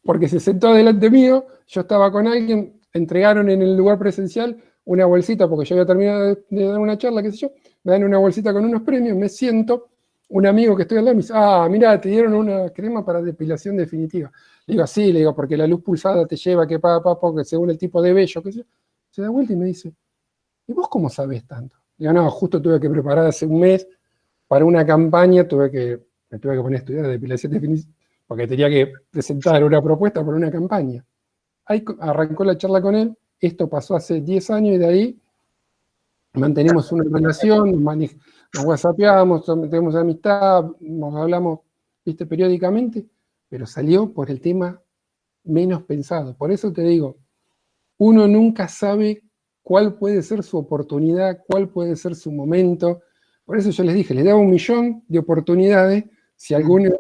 S2: Porque se sentó delante mío, yo estaba con alguien, entregaron en el lugar presencial una bolsita, porque yo había terminado de dar una charla, qué sé yo, me dan una bolsita con unos premios, me siento, un amigo que estoy al lado me dice, mirá, te dieron una crema para depilación definitiva. Le digo, sí, le digo, porque la luz pulsada te lleva que porque según el tipo de vello, que se da vuelta y me dice, ¿y vos cómo sabés tanto? Le digo, no, justo tuve que preparar hace un mes para una campaña, me tuve que poner a estudiar depilación definitiva, porque tenía que presentar una propuesta para una campaña. Ahí arrancó la charla con él, esto pasó hace 10 años y de ahí mantenemos una relación, nos whatsappeamos, tenemos amistad, nos hablamos, ¿viste? Periódicamente, pero salió por el tema menos pensado. Por eso te digo, uno nunca sabe cuál puede ser su oportunidad, cuál puede ser su momento. Por eso yo les dije, les daba 1 millón de oportunidades, si alguno,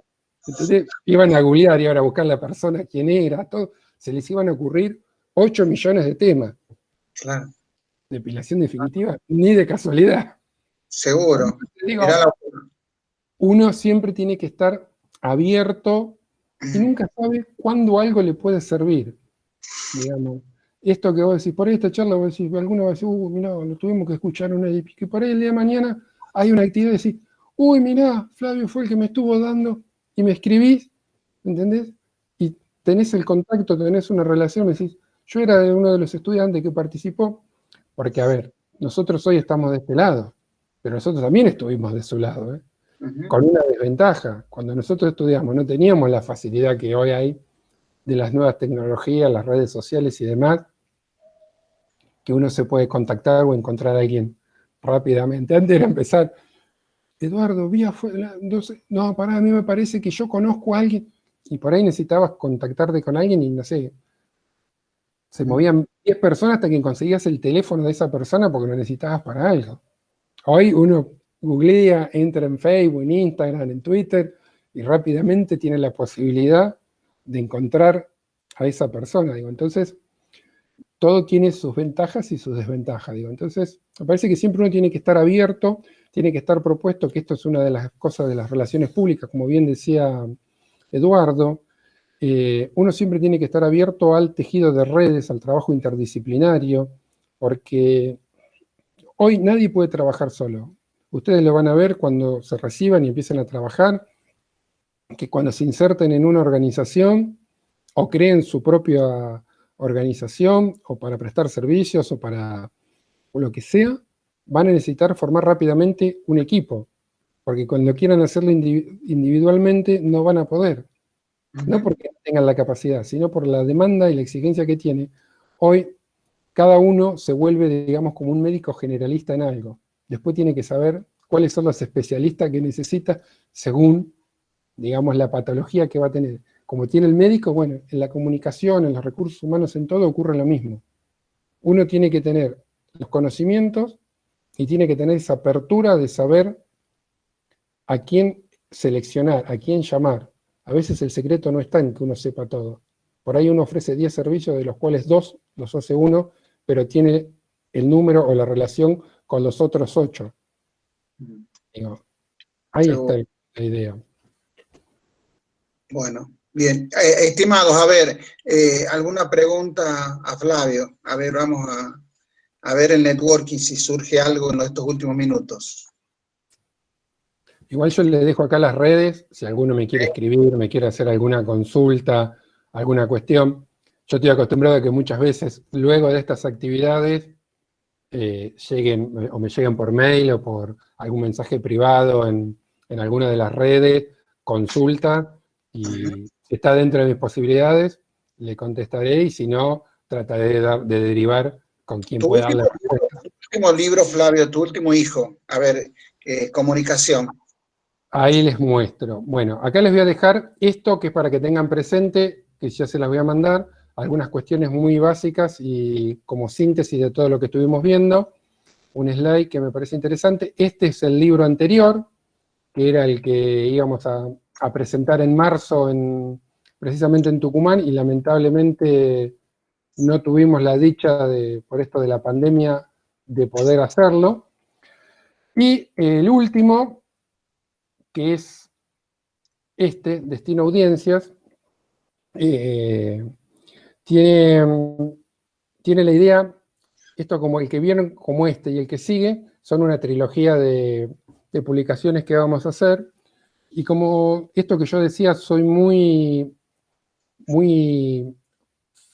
S2: ¿entendés? Iban a googlear y ahora a buscar la persona, quién era, todo, se les iban a ocurrir 8 millones de temas.
S1: Claro.
S2: Depilación definitiva, ni de casualidad.
S1: Seguro.
S2: Digo, uno siempre tiene que estar abierto y nunca sabe cuándo algo le puede servir. Digamos, esto que vos decís, por ahí esta charla vos decís, alguno va a decir, mirá, lo tuvimos que escuchar una y que por ahí el día de mañana hay una actividad y decís, mirá, Flavio fue el que me estuvo dando y me escribís, ¿entendés? Y tenés el contacto, tenés una relación, me decís, yo era uno de los estudiantes que participó, porque a ver, nosotros hoy estamos de este lado, pero nosotros también estuvimos de su lado, ¿eh? Con una desventaja. Cuando nosotros estudiamos no teníamos la facilidad que hoy hay de las nuevas tecnologías, las redes sociales y demás, que uno se puede contactar o encontrar a alguien rápidamente. Antes era empezar, Eduardo, no, pará, a mí me parece que yo conozco a alguien, y por ahí necesitabas contactarte con alguien y no sé, se movían 10 personas hasta que conseguías el teléfono de esa persona porque lo necesitabas para algo. Hoy uno googlea, entra en Facebook, en Instagram, en Twitter, y rápidamente tiene la posibilidad de encontrar a esa persona. Digo, entonces, todo tiene sus ventajas y sus desventajas. Digo, entonces, me parece que siempre uno tiene que estar abierto, tiene que estar propuesto, que esto es una de las cosas de las relaciones públicas, como bien decía Eduardo, uno siempre tiene que estar abierto al tejido de redes, al trabajo interdisciplinario, porque hoy nadie puede trabajar solo. Ustedes lo van a ver cuando se reciban y empiecen a trabajar, que cuando se inserten en una organización o creen su propia organización o para prestar servicios o para lo que sea, van a necesitar formar rápidamente un equipo, porque cuando quieran hacerlo individualmente no van a poder. No porque no tengan la capacidad, sino por la demanda y la exigencia que tiene. Hoy cada uno se vuelve, digamos, como un médico generalista en algo. Después tiene que saber cuáles son los especialistas que necesita según, digamos, la patología que va a tener. Como tiene el médico, bueno, en la comunicación, en los recursos humanos, en todo ocurre lo mismo. Uno tiene que tener los conocimientos y tiene que tener esa apertura de saber a quién seleccionar, a quién llamar. A veces el secreto no está en que uno sepa todo. Por ahí uno ofrece 10 servicios, de los cuales 2 los hace uno, pero tiene el número o la relación con los otros 8. Digo, ahí está la idea.
S1: Bueno, bien. Estimados, a ver, ¿alguna pregunta a Flavio? A ver, vamos a ver el networking si surge algo en estos últimos minutos.
S2: Igual yo le dejo acá las redes, si alguno me quiere escribir, me quiere hacer alguna consulta, alguna cuestión. Yo estoy acostumbrado a que muchas veces, luego de estas actividades, lleguen o me lleguen por mail o por algún mensaje privado en alguna de las redes, consulta, y si está dentro de mis posibilidades, le contestaré, y si no, trataré de derivar con quien pueda darle respuesta.
S1: Tu último libro, Flavio, tu último hijo, a ver, comunicación.
S2: Ahí les muestro. Bueno, acá les voy a dejar esto que es para que tengan presente, que ya se las voy a mandar, algunas cuestiones muy básicas y como síntesis de todo lo que estuvimos viendo. Un slide que me parece interesante. Este es el libro anterior, que era el que íbamos a presentar en marzo precisamente en Tucumán, y lamentablemente no tuvimos la dicha, por esto de la pandemia, de poder hacerlo. Y el último, que es Destino Audiencias, tiene la idea, esto como el que vieron, como este y el que sigue, son una trilogía de publicaciones que vamos a hacer, Y como esto que yo decía, soy muy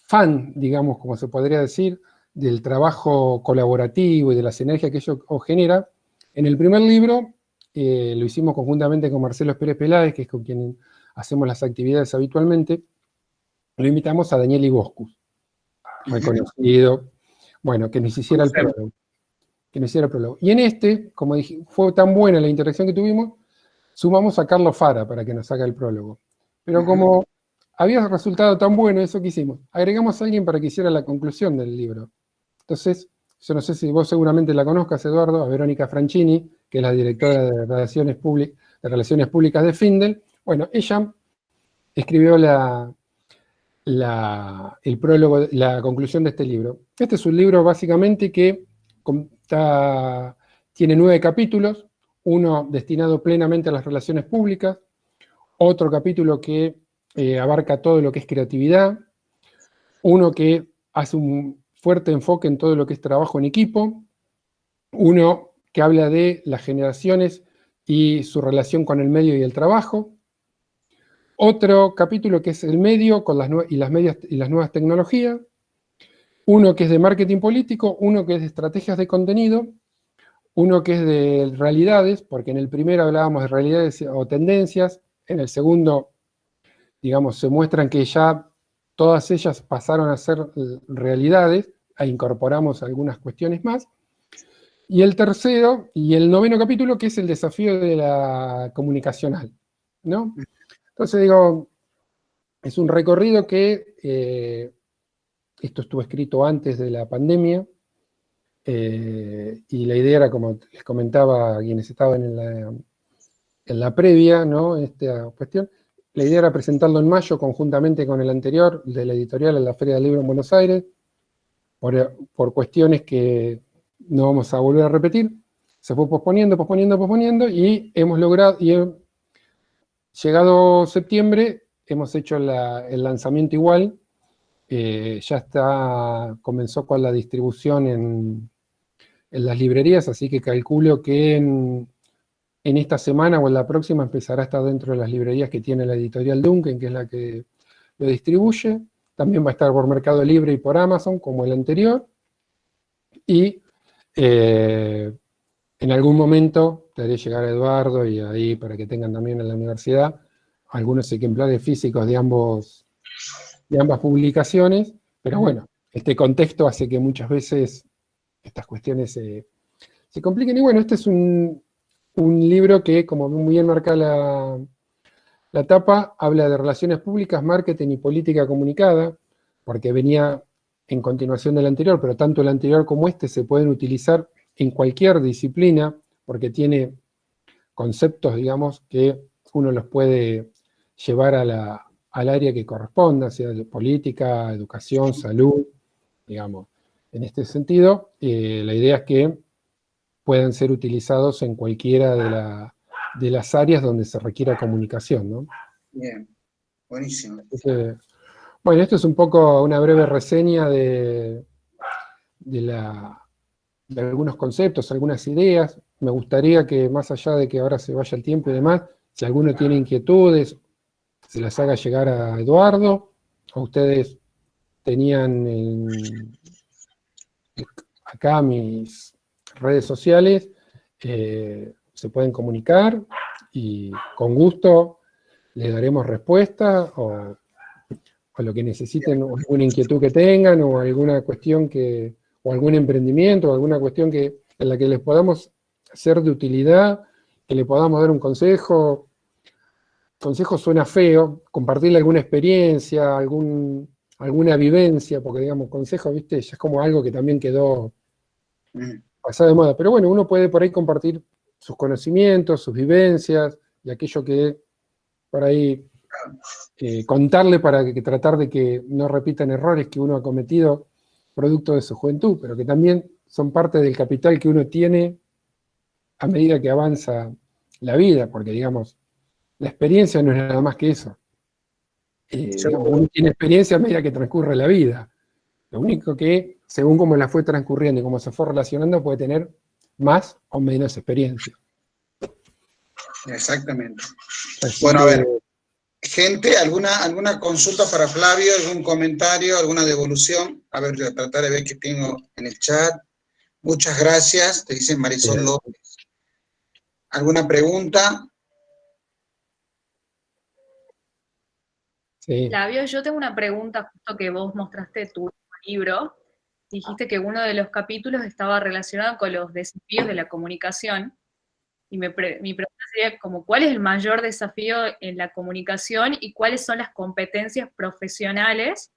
S2: fan, digamos, como se podría decir, del trabajo colaborativo y de la sinergia que ello genera. En el primer libro lo hicimos conjuntamente con Marcelo Pérez Peláez, que es con quien hacemos las actividades habitualmente. Lo invitamos a Daniel Iboscus, reconocido, bueno, que nos hiciera el prólogo. Y en este, como dije, fue tan buena la interacción que tuvimos, sumamos a Carlos Fara para que nos haga el prólogo. Pero como había resultado tan bueno eso que hicimos, agregamos a alguien para que hiciera la conclusión del libro. Entonces, yo no sé si vos seguramente la conozcas, Eduardo, a Verónica Franchini, que es la directora de Relaciones Públicas de Findel. Bueno, ella escribió el prólogo, la conclusión de este libro. Este es un libro básicamente que tiene 9 capítulos, uno destinado plenamente a las relaciones públicas, otro capítulo que abarca todo lo que es creatividad, uno que hace un fuerte enfoque en todo lo que es trabajo en equipo, uno que habla de las generaciones y su relación con el medio y el trabajo, otro capítulo que es el medio con las nuevas tecnologías, uno que es de marketing político, uno que es de estrategias de contenido, uno que es de realidades, porque en el primero hablábamos de realidades o tendencias, en el segundo, digamos, se muestran que ya todas ellas pasaron a ser realidades, e incorporamos algunas cuestiones más, y el tercero y el noveno capítulo, que es el desafío de la comunicacional, ¿no? Entonces digo, es un recorrido que, esto estuvo escrito antes de la pandemia, y la idea era, como les comentaba a quienes estaban en la previa, ¿no? Esta cuestión, la idea era presentarlo en mayo conjuntamente con el anterior, de la editorial en la Feria del Libro en Buenos Aires, por cuestiones que no vamos a volver a repetir. Se fue posponiendo, y hemos logrado, llegado septiembre, hemos hecho el lanzamiento igual. Ya comenzó con la distribución en las librerías, así que calculo que en esta semana o en la próxima empezará a estar dentro de las librerías que tiene la editorial Duncan, que es la que lo distribuye. También va a estar por Mercado Libre y por Amazon, como el anterior. Y en algún momento te haré llegar a Eduardo y ahí para que tengan también en la universidad algunos ejemplares físicos de ambas publicaciones. Pero bueno, este contexto hace que muchas veces estas cuestiones se compliquen. Y bueno, este es un libro que, como muy bien marca la tapa, habla de relaciones públicas, marketing y política comunicada, porque venía en continuación del anterior, pero tanto el anterior como este se pueden utilizar en cualquier disciplina, porque tiene conceptos, digamos, que uno los puede llevar al área que corresponda, sea de política, educación, salud, digamos. En este sentido, la idea es que puedan ser utilizados en cualquiera de las áreas donde se requiera comunicación, ¿no?
S1: Bien, buenísimo.
S2: Entonces, bueno, esto es un poco una breve reseña de algunos conceptos, algunas ideas. Me gustaría que, más allá de que ahora se vaya el tiempo y demás, si alguno tiene inquietudes, se las haga llegar a Eduardo, o ustedes tenían acá mis redes sociales, se pueden comunicar y con gusto les daremos respuesta o lo que necesiten, o alguna inquietud que tengan, o alguna cuestión o algún emprendimiento, o alguna cuestión en la que les podamos ser de utilidad, que le podamos dar un consejo. Consejo suena feo, compartirle alguna experiencia, alguna vivencia, porque digamos, consejo, viste, ya es como algo que también quedó pasado de moda. Pero bueno, uno puede por ahí compartir sus conocimientos, sus vivencias, y aquello que por ahí contarle para tratar de que no repitan errores que uno ha cometido producto de su juventud, pero que también son parte del capital que uno tiene a medida que avanza la vida, porque digamos, la experiencia no es nada más que eso. Digamos, uno tiene experiencia a medida que transcurre la vida. Lo único que, según cómo la fue transcurriendo y cómo se fue relacionando, puede tener más o menos experiencia.
S1: Exactamente.
S2: Así
S1: Bueno, a
S2: que,
S1: ver, gente, ¿alguna consulta para Flavio? ¿Algún comentario? ¿Alguna devolución? A ver, voy a tratar de ver qué tengo en el chat. Muchas gracias, te dice Marisol López. ¿Alguna pregunta?
S2: sí.
S4: Flavio, yo tengo una pregunta justo que vos mostraste tu libro. Dijiste que uno de los capítulos estaba relacionado con los desafíos de la comunicación. Y mi pregunta sería como, ¿cuál es el mayor desafío en la comunicación y cuáles son las competencias profesionales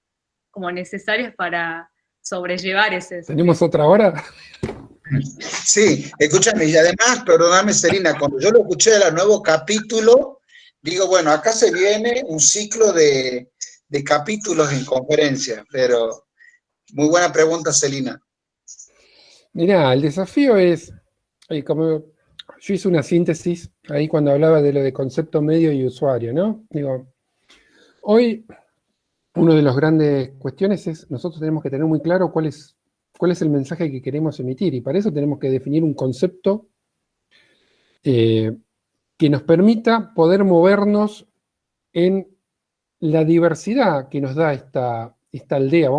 S4: como necesarias para sobrellevar ese desafío?
S2: ¿Tenemos otra hora?
S1: Sí, escúchame, y además, perdóname, Selina, cuando yo lo escuché del nuevo capítulo, digo, bueno, acá se viene un ciclo de capítulos en conferencia, pero muy buena pregunta, Selina.
S2: Mirá, el desafío es, como yo hice una síntesis ahí cuando hablaba de lo de concepto medio y usuario, ¿no? Digo, hoy una de las grandes cuestiones es, nosotros tenemos que tener muy claro cuál es el mensaje que queremos emitir, y para eso tenemos que definir un concepto que nos permita poder movernos en la diversidad que nos da esta aldea,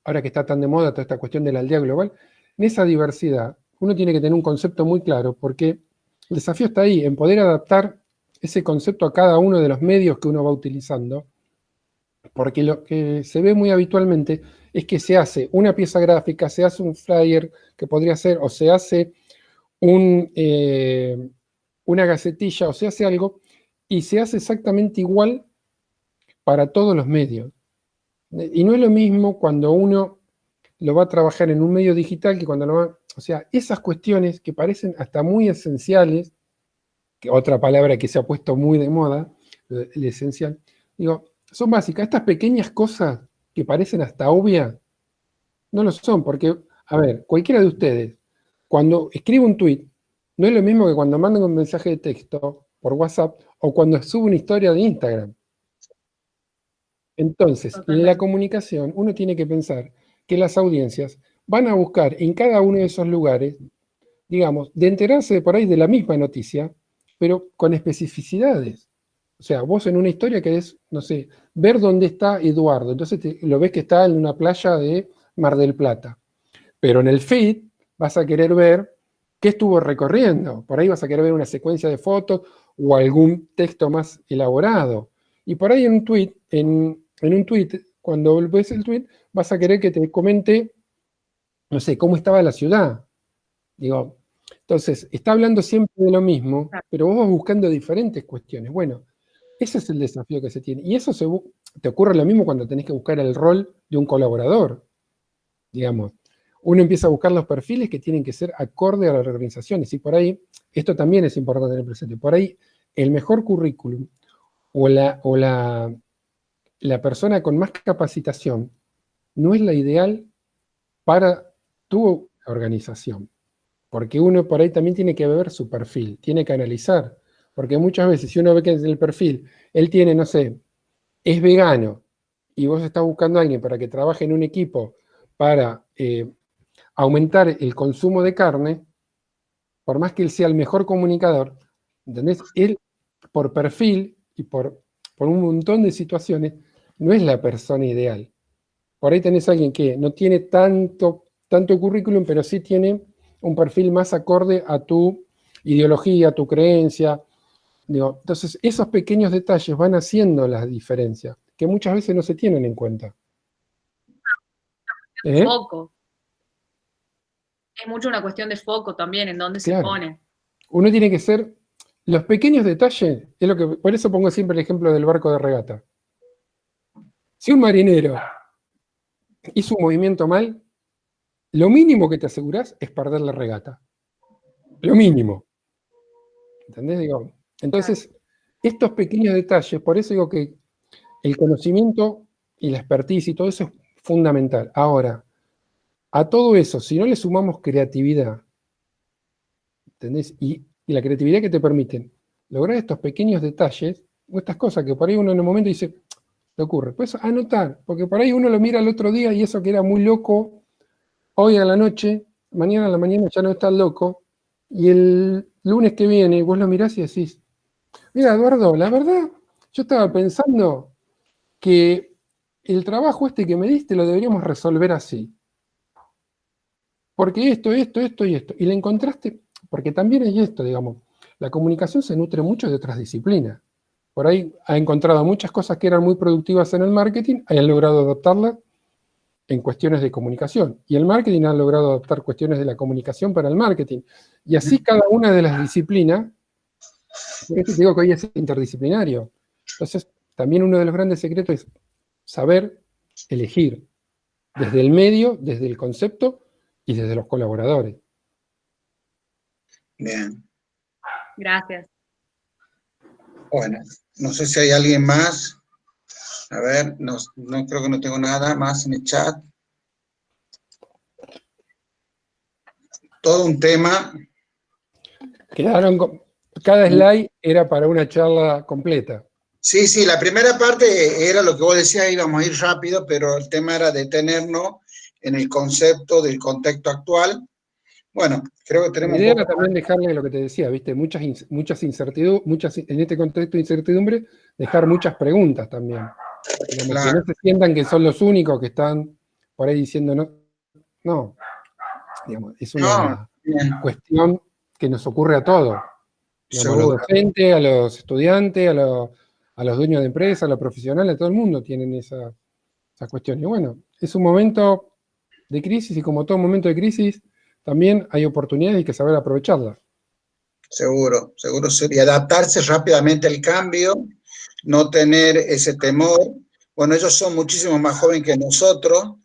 S2: ahora que está tan de moda toda esta cuestión de la aldea global. En esa diversidad uno tiene que tener un concepto muy claro, porque el desafío está ahí, en poder adaptar ese concepto a cada uno de los medios que uno va utilizando, porque lo que se ve muy habitualmente es que se hace una pieza gráfica, se hace un flyer que podría ser, o se hace una gacetilla, o se hace algo, y se hace exactamente igual para todos los medios. Y no es lo mismo cuando uno lo va a trabajar en un medio digital que cuando lo va... O sea, esas cuestiones que parecen hasta muy esenciales, que otra palabra que se ha puesto muy de moda, el esencial, digo, son básicas. Estas pequeñas cosas que parecen hasta obvias, no lo son, porque, a ver, cualquiera de ustedes, cuando escribe un tweet, no es lo mismo que cuando mandan un mensaje de texto por WhatsApp o cuando sube una historia de Instagram. Entonces, en la comunicación, uno tiene que pensar que las audiencias van a buscar en cada uno de esos lugares, digamos, de enterarse por ahí de la misma noticia, pero con especificidades. O sea, vos en una historia querés, no sé, ver dónde está Eduardo, entonces lo ves que está en una playa de Mar del Plata. Pero en el feed vas a querer ver qué estuvo recorriendo. Por ahí vas a querer ver una secuencia de fotos o algún texto más elaborado. Y por ahí en un tweet, cuando ves el tweet, vas a querer que te comente, no sé, cómo estaba la ciudad. Digo, entonces, está hablando siempre de lo mismo, pero vos vas buscando diferentes cuestiones. Bueno, ese es el desafío que se tiene. Y eso te ocurre lo mismo cuando tenés que buscar el rol de un colaborador. Digamos, uno empieza a buscar los perfiles que tienen que ser acorde a las organizaciones. Y por ahí, esto también es importante tener presente, por ahí el mejor currículum o la persona con más capacitación no es la ideal para tu organización. Porque uno por ahí también tiene que ver su perfil, tiene que analizar. Porque muchas veces si uno ve que en el perfil, él tiene, no sé, es vegano, y vos estás buscando a alguien para que trabaje en un equipo para aumentar el consumo de carne, por más que él sea el mejor comunicador, ¿entendés? Él, por perfil y por un montón de situaciones, no es la persona ideal. Por ahí tenés a alguien que no tiene tanto currículum, pero sí tiene un perfil más acorde a tu ideología, a tu creencia. Digo, entonces, esos pequeños detalles van haciendo la diferencia, que muchas veces no se tienen en cuenta.
S4: Foco. Es mucho una cuestión de foco también, en dónde se pone.
S2: Uno tiene que ser... Los pequeños detalles, es lo que, por eso pongo siempre el ejemplo del barco de regata. Si un marinero hizo un movimiento mal, lo mínimo que te asegurás es perder la regata. Lo mínimo. ¿Entendés? Digo, entonces, estos pequeños detalles, por eso digo que el conocimiento y la expertise y todo eso es fundamental. Ahora, a todo eso, si no le sumamos creatividad, ¿entendés? Y la creatividad que te permiten lograr estos pequeños detalles, o estas cosas que por ahí uno en un momento dice, te ocurre, pues anotar, porque por ahí uno lo mira el otro día y eso que era muy loco, hoy a la noche, mañana a la mañana ya no está loco, y el lunes que viene vos lo mirás y decís, Mira, Eduardo, la verdad, yo estaba pensando que el trabajo este que me diste lo deberíamos resolver así. Porque esto y esto. Y le encontraste, porque también hay esto, digamos, la comunicación se nutre mucho de otras disciplinas. Por ahí ha encontrado muchas cosas que eran muy productivas en el marketing, han logrado adaptarlas en cuestiones de comunicación. Y el marketing ha logrado adaptar cuestiones de la comunicación para el marketing. Y así cada una de las disciplinas, por eso te digo que hoy es interdisciplinario. Entonces, también uno de los grandes secretos es saber elegir desde el medio, desde el concepto y desde los colaboradores.
S1: Bien.
S4: Gracias.
S1: Bueno, no sé si hay alguien más. A ver, no creo que no tengo nada más en el chat. Todo un tema.
S2: Cada slide era para una charla completa.
S1: Sí, sí, la primera parte era lo que vos decías, íbamos a ir rápido, pero el tema era detenernos en el concepto del contexto actual. Bueno, creo que tenemos...
S2: La idea era también dejarle lo que te decía, ¿viste? Muchas incertidumbres, en este contexto de incertidumbre, dejar muchas preguntas también. Digamos, claro. Que no se sientan que son los únicos que están por ahí diciendo no. No, digamos, es una cuestión que nos ocurre a todos. Digamos, a los docentes, a los estudiantes, a los dueños de empresas, a los profesionales, todo el mundo tienen esa cuestión. Y bueno, es un momento de crisis y como todo momento de crisis, también hay oportunidades y hay que saber aprovecharlas.
S1: Seguro, seguro. Y adaptarse rápidamente al cambio, no tener ese temor. Bueno, ellos son muchísimo más jóvenes que nosotros.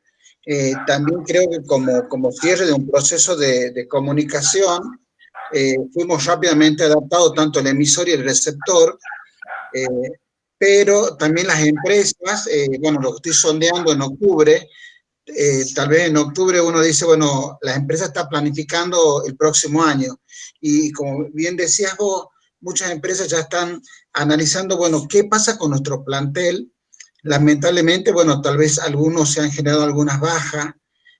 S1: También creo que como cierre de un proceso de comunicación, fuimos rápidamente adaptados tanto el emisor y el receptor, pero también las empresas, bueno, lo que estoy sondeando en octubre, tal vez en octubre uno dice, bueno, la empresa está planificando el próximo año, y como bien decías vos, muchas empresas ya están analizando, bueno, ¿qué pasa con nuestro plantel? Lamentablemente, bueno, tal vez algunos se han generado algunas bajas,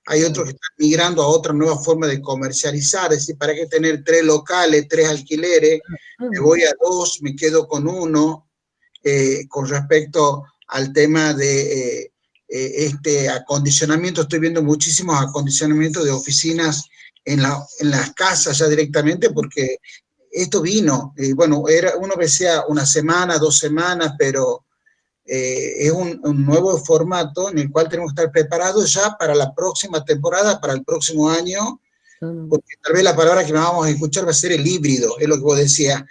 S1: hay otros que están migrando a otra nueva forma de comercializar, es decir, ¿para qué tener 3 locales, 3 alquileres? Me voy a 2, me quedo con 1, con respecto al tema de este acondicionamiento, estoy viendo muchísimos acondicionamientos de oficinas en las casas ya directamente, porque esto vino, bueno, uno decía una semana, 2 semanas, pero es un nuevo formato en el cual tenemos que estar preparados ya para la próxima temporada, para el próximo año, porque tal vez la palabra que vamos a escuchar va a ser el híbrido, es lo que vos decías,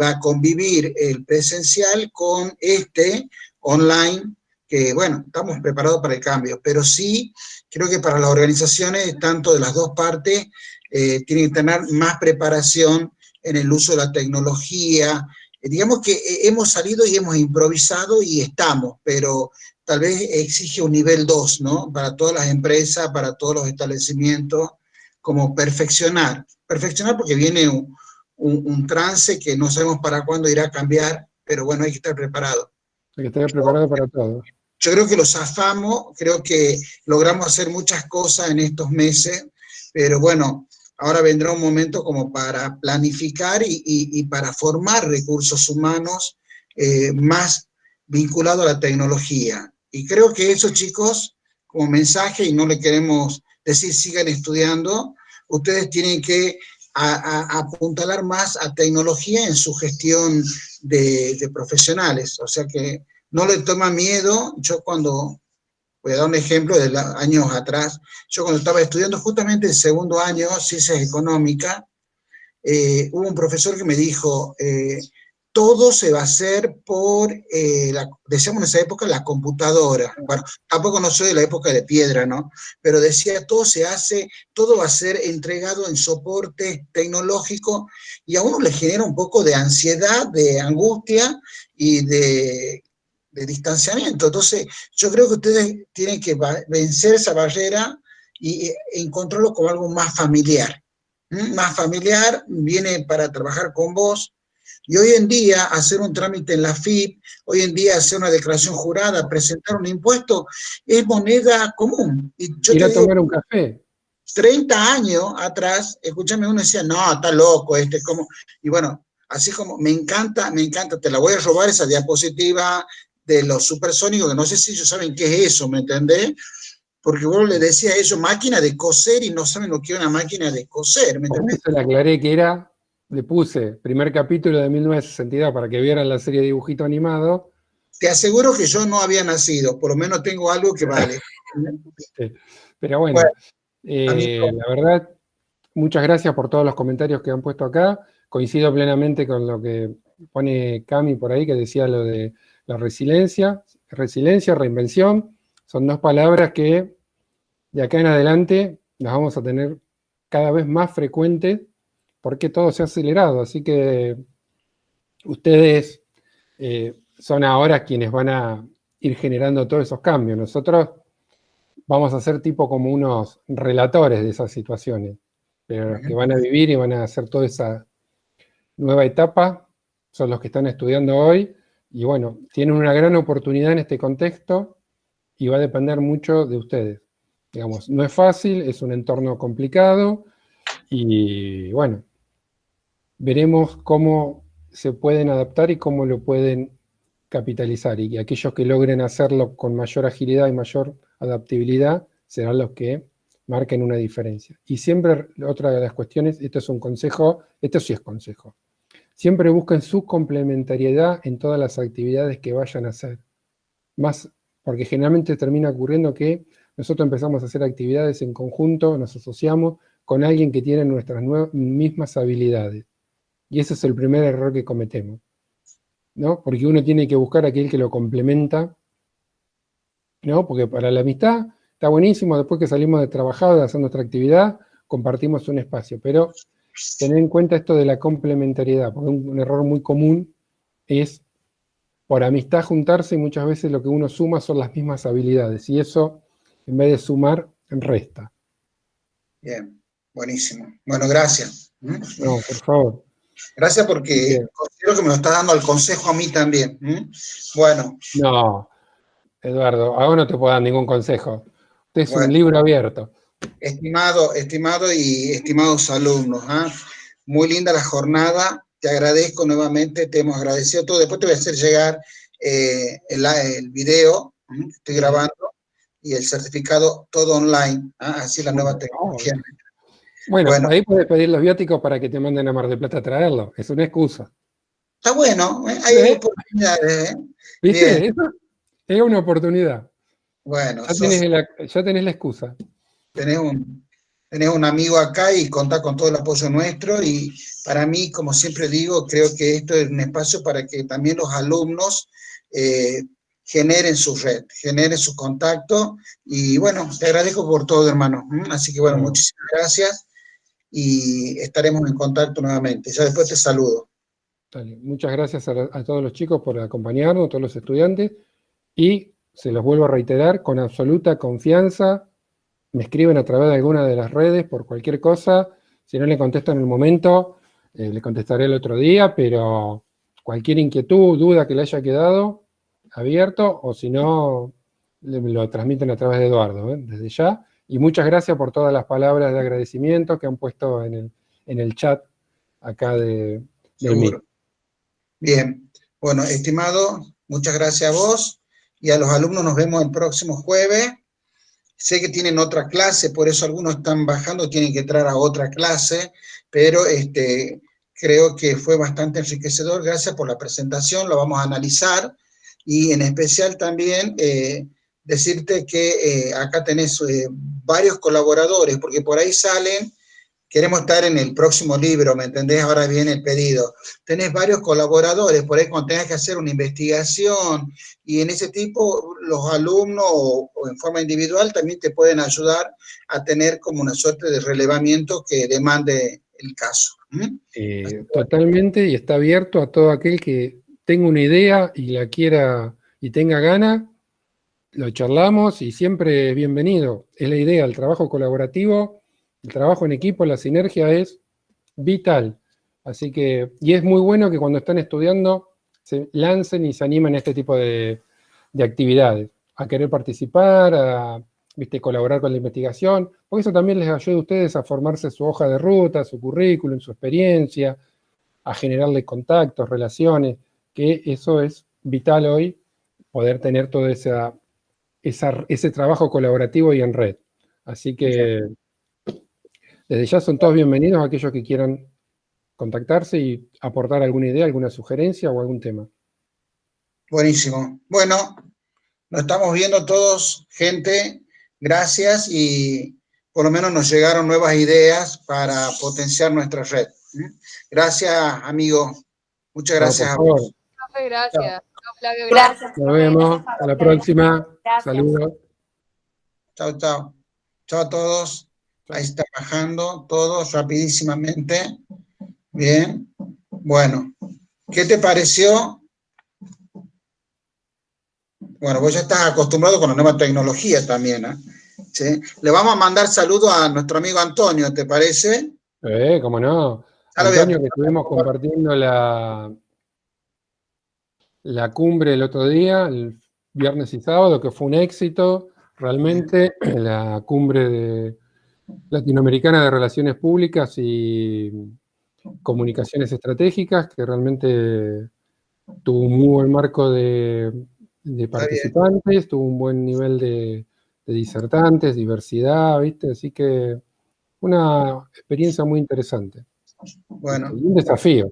S1: va a convivir el presencial con este online, que bueno, estamos preparados para el cambio, pero sí creo que para las organizaciones, tanto de las dos partes, tienen que tener más preparación en el uso de la tecnología. Digamos que hemos salido y hemos improvisado y estamos, pero tal vez exige un nivel 2, ¿no? Para todas las empresas, para todos los establecimientos, como perfeccionar porque viene un trance que no sabemos para cuándo irá a cambiar, pero bueno, hay que estar preparado.
S2: Hay que estar preparado para todo.
S1: Yo creo que lo zafamos, creo que logramos hacer muchas cosas en estos meses, pero bueno, ahora vendrá un momento como para planificar y para formar recursos humanos más vinculados a la tecnología. Y creo que eso, chicos, como mensaje, y no le queremos decir sigan estudiando, ustedes tienen que apuntalar más a tecnología en su gestión de profesionales. O sea que no le toma miedo. Yo cuando, voy a dar un ejemplo de años atrás, yo cuando estaba estudiando justamente el segundo año, Ciencias Económicas, hubo un profesor que me dijo, todo se va a hacer por, decíamos en esa época, la computadora. Bueno, tampoco no soy de la época de piedra, ¿no? Pero decía, todo va a ser entregado en soporte tecnológico, y a uno le genera un poco de ansiedad, de angustia y de distanciamiento. Entonces, yo creo que ustedes tienen que vencer esa barrera y encontrarlo como algo más familiar. Más familiar, viene para trabajar con vos. Y hoy en día, hacer un trámite en la FIP, hoy en día hacer una declaración jurada, presentar un impuesto, es moneda común. Y yo
S2: ir a tomar un café.
S1: 30 años atrás, escúchame, uno decía, no, está loco ¿cómo? Y bueno, así como me encanta, te la voy a robar esa diapositiva de los supersónicos, que no sé si ellos saben qué es eso, ¿me entendés? Porque vos le decías a ellos máquina de coser y no saben lo que es una máquina de coser, ¿me entendés?
S2: Por eso le aclaré que era, le puse primer capítulo de 1962 para que vieran la serie de dibujito animado.
S1: Te aseguro que yo no había nacido, por lo menos tengo algo que vale.
S2: Pero bueno, la verdad, muchas gracias por todos los comentarios que han puesto acá. Coincido plenamente con lo que pone Cami por ahí, que decía lo de la resiliencia. Resiliencia, reinvención, son dos palabras que de acá en adelante las vamos a tener cada vez más frecuentes porque todo se ha acelerado. Así que ustedes son ahora quienes van a ir generando todos esos cambios. Nosotros vamos a ser tipo como unos relatores de esas situaciones, pero los que van a vivir y van a hacer toda esa nueva etapa son los que están estudiando hoy, y bueno, tienen una gran oportunidad en este contexto y va a depender mucho de ustedes. Digamos, no es fácil, es un entorno complicado, y bueno, veremos cómo se pueden adaptar y cómo lo pueden capitalizar, y aquellos que logren hacerlo con mayor agilidad y mayor adaptabilidad serán los que marquen una diferencia. Y siempre, otra de las cuestiones, esto es un consejo, esto sí es consejo, siempre busquen su complementariedad en todas las actividades que vayan a hacer. Más, porque generalmente termina ocurriendo que nosotros empezamos a hacer actividades en conjunto, nos asociamos con alguien que tiene nuestras mismas habilidades. Y ese es el primer error que cometemos, ¿no? Porque uno tiene que buscar a aquel que lo complementa, ¿no? Porque para la amistad está buenísimo, después que salimos de trabajar, de hacer nuestra actividad, compartimos un espacio, pero tener en cuenta esto de la complementariedad, porque un error muy común es por amistad juntarse, y muchas veces lo que uno suma son las mismas habilidades, y eso, en vez de sumar, resta.
S1: Bien, buenísimo. Bueno, gracias.
S2: No, por favor.
S1: Gracias porque
S2: Bien.
S1: considero que me lo está dando el consejo a mí también. Bueno.
S2: No, Eduardo, ahora no te puedo dar ningún consejo. Usted es un libro abierto.
S1: Estimado y estimados alumnos, muy linda la jornada, te agradezco nuevamente, te hemos agradecido todo. Después te voy a hacer llegar el video que estoy grabando y el certificado todo online, así la nueva tecnología.
S2: Bueno, ahí puedes pedir los viáticos para que te manden a Mar del Plata a traerlo, es una excusa.
S1: Está bueno, hay oportunidades.
S2: ¿Viste? Eso es una oportunidad.
S1: Bueno,
S2: ya tenés la excusa.
S1: Tenés un amigo acá y contá con todo el apoyo nuestro, y para mí, como siempre digo, creo que esto es un espacio para que también los alumnos generen su red, generen su contacto, y bueno, te agradezco por todo, hermano. Así que bueno, muchísimas gracias y estaremos en contacto nuevamente. Ya después te saludo.
S2: Dale. Muchas gracias a todos los chicos por acompañarnos, a todos los estudiantes, y se los vuelvo a reiterar, con absoluta confianza, me escriben a través de alguna de las redes por cualquier cosa. Si no le contesto en el momento, le contestaré el otro día, pero cualquier inquietud, duda que le haya quedado abierto, o si no, me lo transmiten a través de Eduardo, desde ya. Y muchas gracias por todas las palabras de agradecimiento que han puesto en el chat acá del Meet.
S1: Bien, bueno, estimado, muchas gracias a vos y a los alumnos. Nos vemos el próximo jueves. Sé que tienen otra clase, por eso algunos están bajando, tienen que entrar a otra clase, pero creo que fue bastante enriquecedor. Gracias por la presentación, lo vamos a analizar, y en especial también decirte que acá tenés varios colaboradores, porque por ahí salen. Queremos estar en el próximo libro, ¿me entendés? Ahora viene el pedido. Tenés varios colaboradores, por ahí cuando tengas que hacer una investigación, y en ese tipo, los alumnos o en forma individual también te pueden ayudar a tener como una suerte de relevamiento que demande el caso.
S2: Totalmente, y está abierto a todo aquel que tenga una idea y la quiera y tenga ganas, lo charlamos y siempre es bienvenido. Es la idea, el trabajo colaborativo. El trabajo en equipo, la sinergia es vital. Así que, y es muy bueno que cuando están estudiando se lancen y se animen a este tipo de actividades, a querer participar, a colaborar con la investigación, porque eso también les ayuda a ustedes a formarse su hoja de ruta, su currículum, su experiencia, a generarle contactos, relaciones, que eso es vital hoy, poder tener todo ese trabajo colaborativo y en red. Así que desde ya son todos bienvenidos aquellos que quieran contactarse y aportar alguna idea, alguna sugerencia o algún tema.
S1: Buenísimo. Bueno, nos estamos viendo todos, gente. Gracias, y por lo menos nos llegaron nuevas ideas para potenciar nuestra red. Gracias, amigo. Muchas gracias a vos.
S5: Gracias. Chao, Flavio,
S6: Gracias.
S2: Nos vemos. Hasta la próxima.
S6: Gracias.
S2: Saludos.
S1: Chao, chao. Chao a todos. Ahí está bajando todos rapidísimamente. Bien. Bueno, ¿qué te pareció? Bueno, vos ya estás acostumbrado con la nueva tecnología también, ¿eh? ¿Sí? Le vamos a mandar saludos a nuestro amigo Antonio, ¿te parece?
S2: ¿Cómo no? Antonio, que estuvimos compartiendo la cumbre el otro día, el viernes y sábado, que fue un éxito, realmente, la cumbre latinoamericana de Relaciones Públicas y Comunicaciones Estratégicas, que realmente tuvo un muy buen marco de participantes, tuvo un buen nivel de disertantes, diversidad, ¿viste? Así que una experiencia muy interesante.
S1: Bueno.
S2: Y un desafío.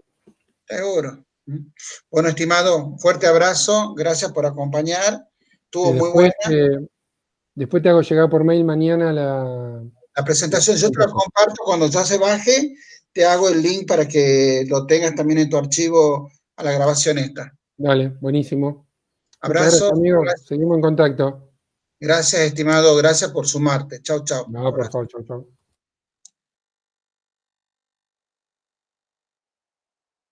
S1: Seguro. Bueno, estimado, fuerte abrazo, gracias por acompañar. Estuvo muy buena.
S2: Después te hago llegar por mail mañana la
S1: presentación. Yo te la comparto cuando ya se baje, te hago el link para que lo tengas también en tu archivo a la grabación esta.
S2: Dale, buenísimo.
S1: Abrazo.
S2: Gracias, amigo. Seguimos en contacto.
S1: Gracias, estimado. Gracias por sumarte. Chau, chau.
S2: No, por favor, chau, chau.